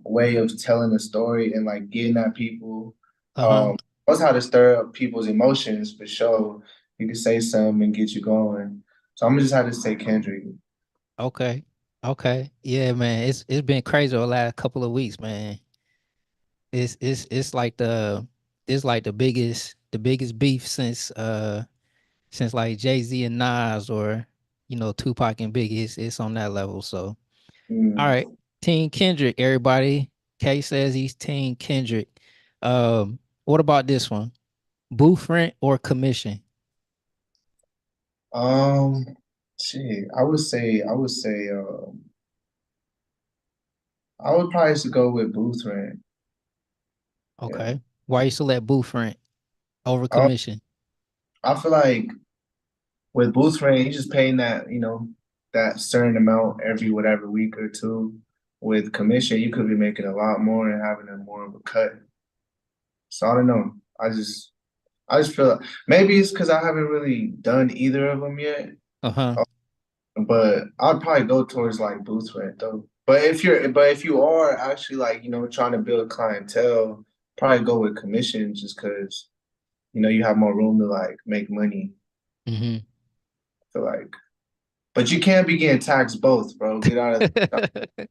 B: way of telling a story and like getting at people.
A: Uh-huh.
B: Knows how to stir up people's emotions for sure. He can say something and get you going. So I'm gonna just have to say Kendrick.
A: Okay. Okay. Yeah, man. It's been crazy the last couple of weeks, man. It's like the biggest beef since like Jay-Z and Nas or Tupac and Biggie. It's on that level. So all
B: Mm,
A: right. Team Kendrick, everybody. Kay says he's Team Kendrick. What about this one? Booth rent or commission?
B: Um, Shit, I would probably just go with booth rent. Yeah.
A: Okay. Why you select booth rent over
B: Um,
A: commission?
B: I feel like with booth rent, you're just paying that, that certain amount every whatever week or two. With commission, you could be making a lot more and having a more of a cut. So I don't know. I just feel like maybe it's because I haven't really done either of them yet.
A: Uh-huh.
B: But I'd probably go towards like booth rent though. But if you are actually like, trying to build clientele, probably go with commission just because, you have more room to like make money.
A: Mm-hmm.
B: I feel like. But you can't be getting taxed both, bro. Get out of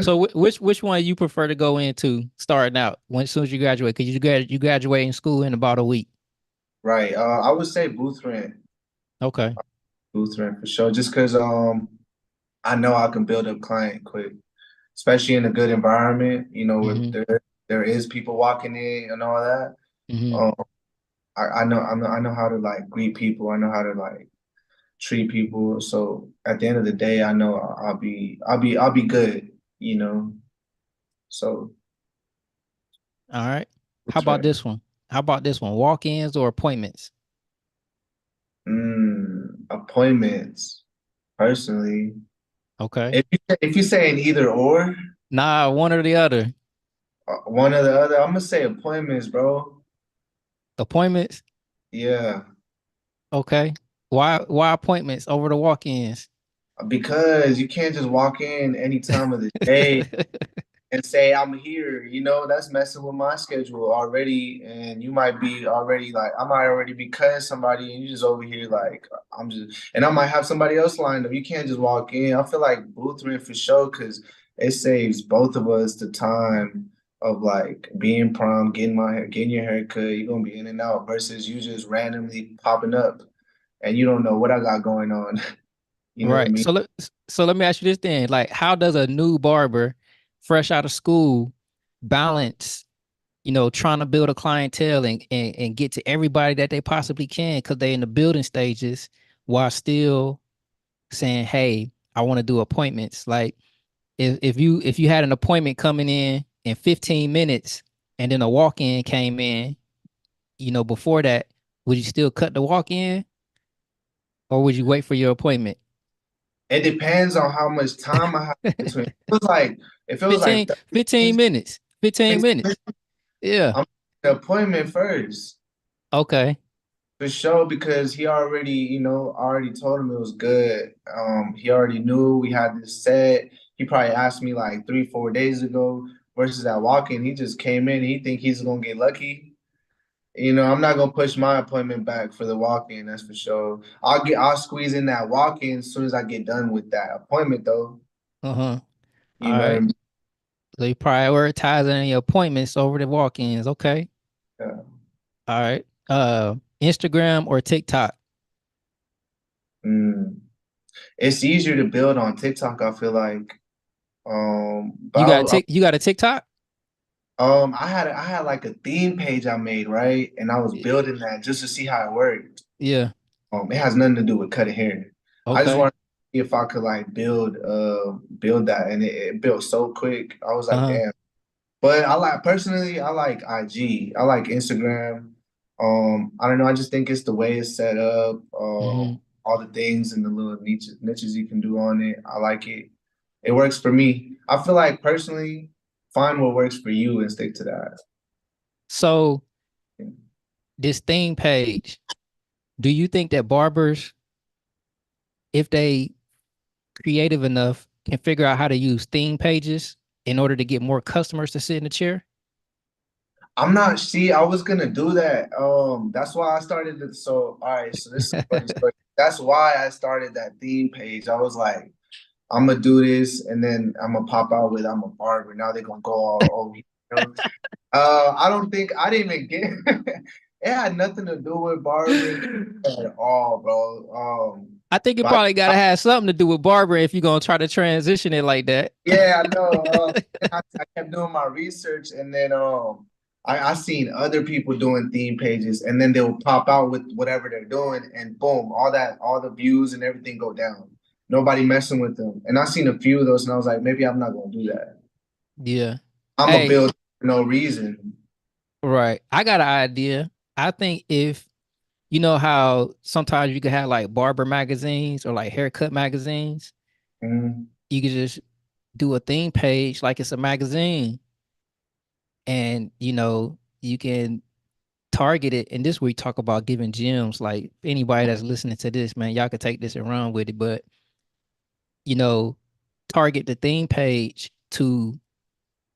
A: So which one you prefer to go into starting out when as soon as you graduate? Because you graduate in school in about a week.
B: right. I would say
A: Okay.
B: booth rent for sure. Just because I know I can build up client quick, especially in a good environment, where
A: Mm-hmm.
B: there is people walking in and all that.
A: Mm-hmm.
B: Um, I know how to like greet people. I know how to like treat people. So at the end of the day, I know I'll be good, you know. So
A: All right. How
B: that's
A: about
B: right.
A: this one? How about this one? Walk-ins or appointments?
B: Appointments, personally.
A: Okay.
B: If you say an either or,
A: Nah, one or the other.
B: one or the other, I'm gonna say appointments, bro.
A: Appointments?
B: Yeah,
A: Okay. Why appointments over the walk-ins?
B: because you can't just walk in any time of the day and say I'm here, that's messing with my schedule already. And you might be already like, I might already be cutting somebody and you just over here like and I might have somebody else lined up. You can't just walk in. I feel like booth rent for sure because it saves both of us the time of like being prom, getting your hair cut. You're gonna be in and out versus you just randomly popping up and you don't know what I got going on. You know what I
A: Right.
B: mean?
A: So let me ask you this then. Like, how does a new barber fresh out of school balance, trying to build a clientele and get to everybody that they possibly can because they're in the building stages while still saying, hey, I want to do appointments. Like if you had an appointment coming in 15 minutes and then a walk-in came in, before that, would you still cut the walk-in or would you wait for your appointment?
B: It depends on how much time I have between. If it was like
A: 15
B: 30
A: minutes. 15
B: minutes,
A: minutes. Yeah.
B: I'm the appointment first
A: Okay.
B: for sure because he already, already told him it was good. He already knew we had this set. He probably asked me like 3, 4 days ago versus that walk-in. He just came in. He think he's gonna get lucky. I'm not gonna push my appointment back for the walk-in. That's for sure. I'll squeeze in that walk-in as soon as I get done with that appointment, though.
A: Uh-huh.
B: You
A: All
B: know what I
A: right.
B: mean?
A: So you prioritizing your appointments over the walk-ins. Okay.
B: Yeah.
A: All right. Instagram or TikTok?
B: Mm. It's easier to build on TikTok, I feel like. But
A: You got a TikTok?
B: I had like a theme page I made, right? And I was building that just to see how it worked.
A: Yeah.
B: It has nothing to do with cutting hair. I just
A: Okay.
B: wanted to see if I could like build that, and it built so quick. I was like,
A: Uh-huh.
B: damn. But I like IG. I like Instagram. I don't know. I just think it's the way it's set up.
A: Hmm.
B: All the things and the little niches you can do on it. I like it. It works for me. I feel like personally, find what works for you and stick to that.
A: So this theme page, do you think that barbers, if they creative enough, can figure out how to use theme pages in order to get more customers to sit in the chair?
B: I'm not. See, I was gonna do that. That's why I started it. So, all right. So this is a funny story. That's why I started that theme page. I was like, I'm gonna do this, and then I'm gonna pop out with I'm a barber. Now they're gonna go all over. I don't think I didn't even get. It had nothing to do with barbering at all, bro.
A: I think it
B: But
A: probably gotta have something to do with barbering if you're gonna try to transition it like that.
B: yeah, I know. I kept doing my research, and then I seen other people doing theme pages, and then they'll pop out with whatever they're doing, and boom, all the views and everything go down. Nobody messing with them. And I seen a few of those, and I was like, maybe I'm not gonna do that.
A: Yeah.
B: I'm a
A: Hey,
B: build for no reason.
A: right. I got an idea. I think if you know how sometimes you can have like barber magazines or like haircut magazines,
B: Mhm.
A: you could just do a theme page like it's a magazine, and you can target it. And this we talk about giving gems. Like anybody that's listening to this, man, y'all could take this and run with it. But you know, target the theme page to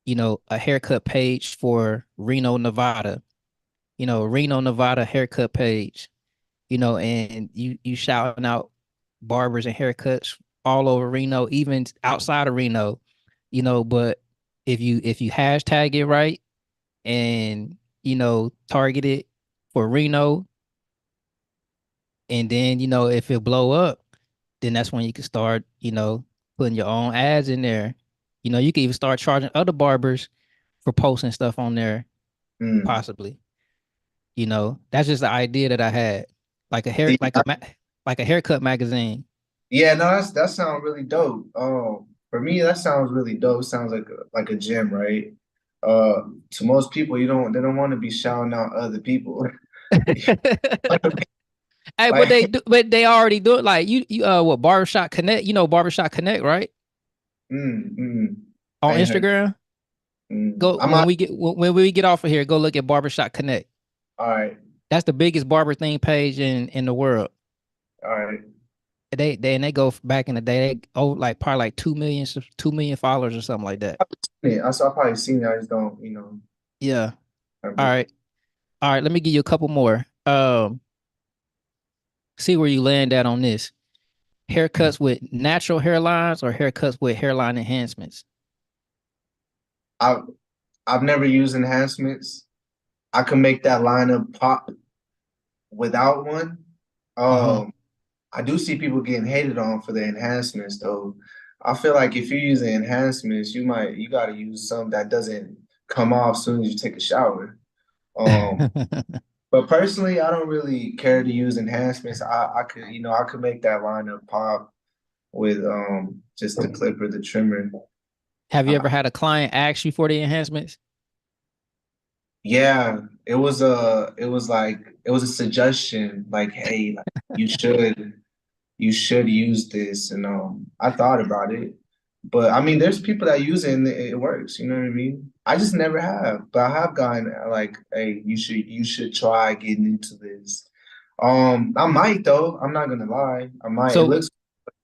A: a haircut page for Reno, Nevada. Reno, Nevada haircut page. And you shouting out barbers and haircuts all over Reno, even outside of Reno. But if you hashtag it right and target it for Reno, and then if it blow up, then that's when you can start putting your own ads in there. You can even start charging other barbers for posting stuff on there,
B: Mm.
A: possibly. That's just the idea that I had, like a hair,
B: See,
A: like a haircut magazine.
B: yeah, no, that sounds really dope. For me, that sounds really dope. It sounds like a gym, right? Uh, to most people, they don't want to be shouting out other people.
A: Hey, but
B: Like,
A: but they already do it. Like what Barbershop Connect? Barbershop Connect, right?
B: I
A: On
B: ain't heard.
A: Instagram. Go
B: I'm not,
A: when we get off of here. Go look at Barbershop Connect.
B: all right,
A: That's the biggest barber theme page in the world.
B: all right.
A: They go back in the day. They like probably like 2 million followers or something like that.
B: Yeah, I probably seen it. I just don't,
A: Yeah. All
B: remember.
A: right. All right. Let me give you a couple more. See where you land at on this. Haircuts with natural hairlines or haircuts with hairline enhancements.
B: I I've never used enhancements. I can make that lineup pop without one.
A: Uh huh.
B: Um, I do see people getting hated on for the enhancements though. I feel like if you're using enhancements, you gotta use some that doesn't come off as soon as you take a shower. Um, but personally, I don't really care to use enhancements. I could, I could make that lineup pop with just the clipper, the trimmer.
A: Have you
B: Uh,
A: ever had a client ask you for the enhancements?
B: yeah, it was a suggestion like, hey, like, you should. You should use this. And I thought about it. But I mean, there's people that use it and it works, you know what I mean? I just never have, but I have gotten like, hey, you should try getting into this. I might though. I'm not gonna lie. I might. It
A: So
B: looks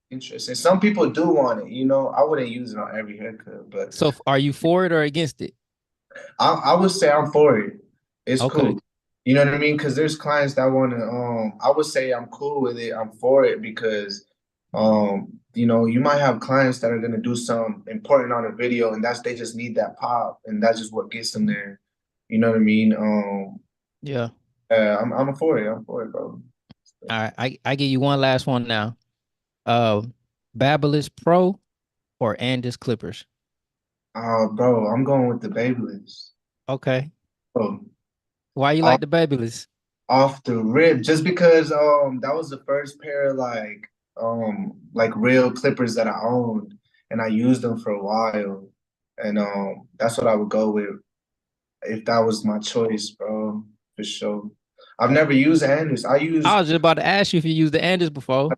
B: interesting. Some people do want it, I wouldn't use it on every haircut, but
A: are you for it or against it?
B: I would say I'm for it. It's
A: Okay.
B: cool. You know what I mean? Because there's clients that want to. I would say I'm cool with it. I'm for it because, you might have clients that are gonna do something important on a video, and they just need that pop, and that's just what gets them there. You know what I mean?
A: Yeah.
B: I'm for it. I'm for it, bro.
A: All right. I give you one last one now. Uh, Babyliss Pro or Andis Clippers.
B: Bro, I'm going with the Babyliss.
A: Okay.
B: Bro,
A: Why you
B: off,
A: like the Babyliss?
B: off the rip, just because that was the first pair of like real clippers that I owned, and I used them for a while, and that's what I would go with if that was my choice, bro, for sure. I've never used Andrews.
A: I was just about to ask you if you used the Andis before.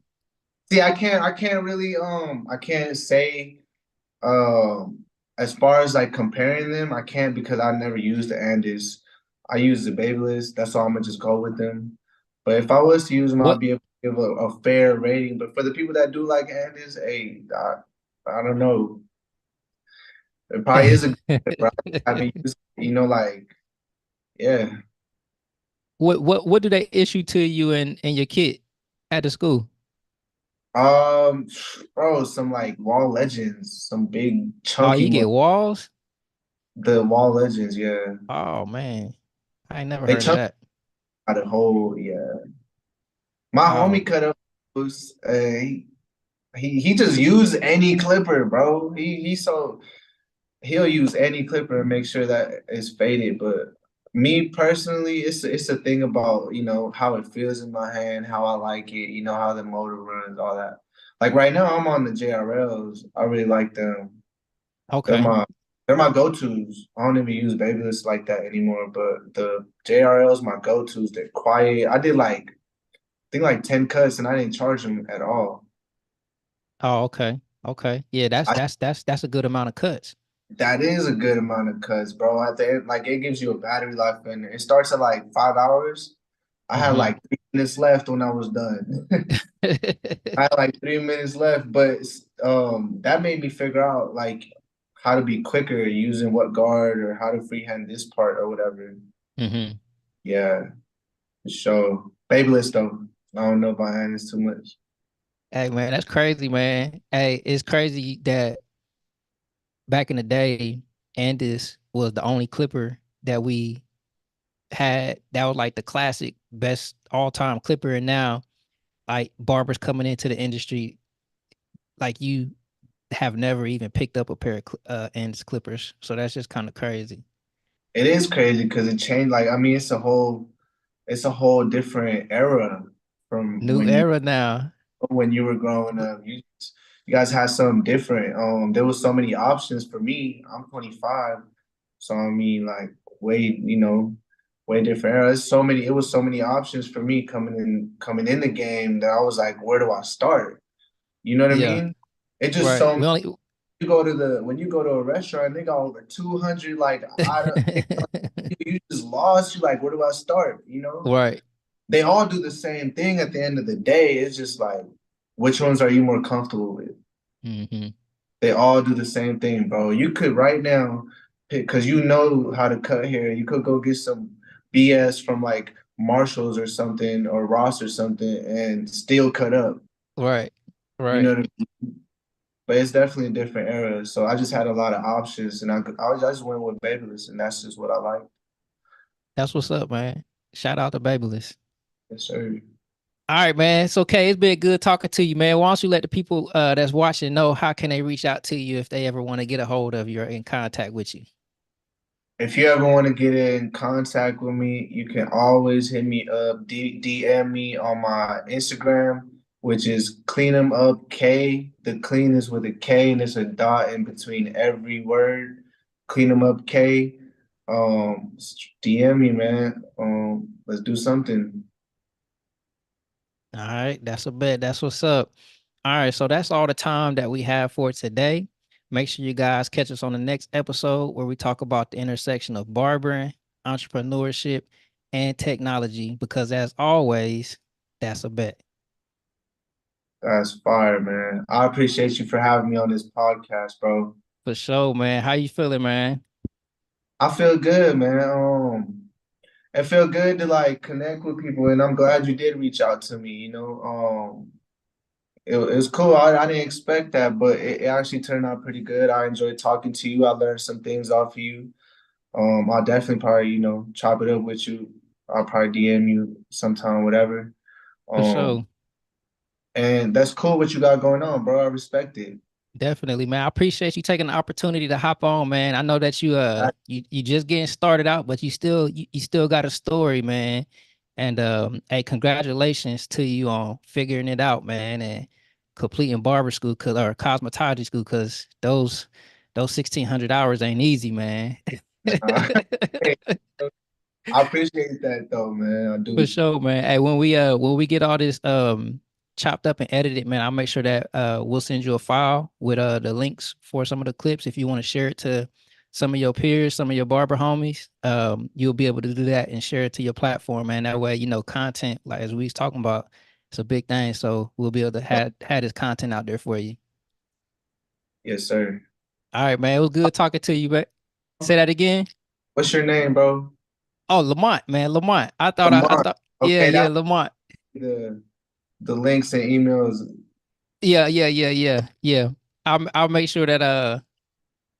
B: See, I can't really I can't say as far as like comparing them, I can't because I never used the Andis. I use the Babyliss. That's why I'm gonna just go with them. But if I was to use them, I'd
A: What
B: be able to give a fair rating. But for the people that do like Andis, hey, I don't know. It probably is a good, bro. I be used, like yeah.
A: what do they issue to you and your kid at the school?
B: Um, bro, some like wall legends, some big
A: Oh,
B: chunky
A: you get
B: ones.
A: walls?
B: The wall legends, yeah.
A: Oh man. I ain't never
B: They
A: heard of
B: chunk
A: that.
B: out a whole, yeah. My
A: Oh,
B: homie cut up. He just use any clipper, bro. He'll use any clipper and make sure that it's faded. But me personally, it's a thing about how it feels in my hand, how I like it, how the motor runs, all that. Like right now, I'm on the JRLs. I really like them. They're
A: Okay.
B: my they're my go-tos. I don't even use Babyless like that anymore. But the JRLs, my go-tos. They're quiet. I did I think like 10 cuts and I didn't charge them at all.
A: Oh, okay. Okay. Yeah,
B: I
A: that's a good amount of cuts.
B: That is a good amount of cuts, bro. At the end, like it gives you a battery life and it starts at like 5 hours. I had
A: Mm-hmm.
B: like 3 minutes left when I was done. I had like 3 minutes left, but that made me figure out like how to be quicker using what guard or how to freehand this part or whatever.
A: Mm-hmm.
B: Yeah, for sure. Babyless though. I don't know about hands too much.
A: Hey man, that's crazy, man. Hey, it's crazy that back in the day, Andis was the only clipper that we had that was like the classic best all-time clipper. And now like barbers coming into the industry, like you have never even picked up a pair of Andis clippers. So that's just kind of crazy.
B: It is crazy because it changed. Like I mean, it's a whole different era from
A: New era now.
B: when you were growing up. You guys had something different. There was so many options for me. I'm 25, so I mean, like way different era. It was so many options for me coming in the game that I was like, where do I start? You know what I
A: Yeah,
B: mean? It just
A: right.
B: so
A: We only
B: when you go to a restaurant, they got over 200 like I don't you just lost. You like, where do I start?
A: right.
B: They all do the same thing at the end of the day. It's just like, which ones are you more comfortable with?
A: Hmm.
B: They all do the same thing, bro. You could right now, because you know how to cut hair, you could go get some BS from like Marshalls or something or Ross or something and still cut up.
A: Right.
B: You
A: Right.
B: know what I mean? But it's definitely a different era. So I just had a lot of options and I just went with Babyliss and that's just what I like.
A: That's what's up, man. Shout out to Babyless.
B: Yes, sir.
A: All right, man. It's okay. It's been good talking to you, man. Why don't you let the people that's watching know how can they reach out to you if they ever want to get a hold of you or in contact with you?
B: If you ever want to get in contact with me, you can always hit me up, DM me on my Instagram, which is clean 'em up K. The clean is with a K and there's a dot in between every word. Clean 'em up K. DM me, man. Let's do something.
A: All right, that's a bet. That's what's up. All right, so that's all the time that we have for today. Make sure you guys catch us on the next episode where we talk about the intersection of barbering, entrepreneurship, and technology. Because as always, that's a bet.
B: That's fire, man. I appreciate you for having me on this podcast, bro.
A: For sure, man. How you feeling, man?
B: I feel good, man. It felt good to like connect with people, and I'm glad you did reach out to me. It was cool. I didn't expect that, but it actually turned out pretty good. I enjoyed talking to you. I learned some things off of you. I'll definitely probably chop it up with you. I'll probably DM you sometime, whatever.
A: For
B: Um,
A: sure.
B: and that's cool what you got going on, bro. I respect it.
A: Definitely, man. I appreciate you taking the opportunity to hop on, man. I know that you just getting started out, but you still got a story, man. And hey, congratulations to you on figuring it out, man, and completing barber school or cosmetology school, because those 1,600 hours ain't easy, man.
B: Uh, I appreciate that though, man. I
A: For
B: do.
A: sure, man. Hey, when we get all this chopped up and edited, man, I'll make sure that we'll send you a file with the links for some of the clips if you want to share it to some of your peers, some of your barber homies. You'll be able to do that and share it to your platform, man. That way, content like as we was talking about, it's a big thing. So we'll be able to have this content out there for you.
B: Yes, sir.
A: All right, man. It was good talking to you, but say that again.
B: What's your name, bro?
A: Oh, Lamont, man, Lamont. I
B: Lamont.
A: thought, yeah,
B: Okay,
A: yeah,
B: that's
A: Lamont.
B: the links and emails.
A: Yeah. I'll make sure that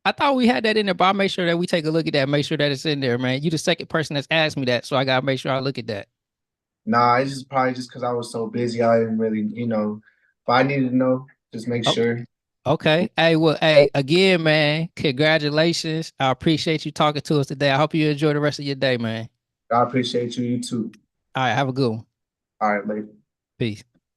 A: I thought we had that in there, but I'll make sure that we take a look at that, make sure that it's in there, man. You the second person that's asked me that, so I gotta make sure I look at that.
B: Nah, it's just probably just because I was so busy. I didn't really, if I needed to know, just make
A: Oh,
B: sure.
A: okay. Hey, well, hey, again, man, congratulations. I appreciate you talking to us today. I hope you enjoy the rest of your day, man.
B: I appreciate you. You too.
A: All right, have a good one.
B: All right, later.
A: Peace.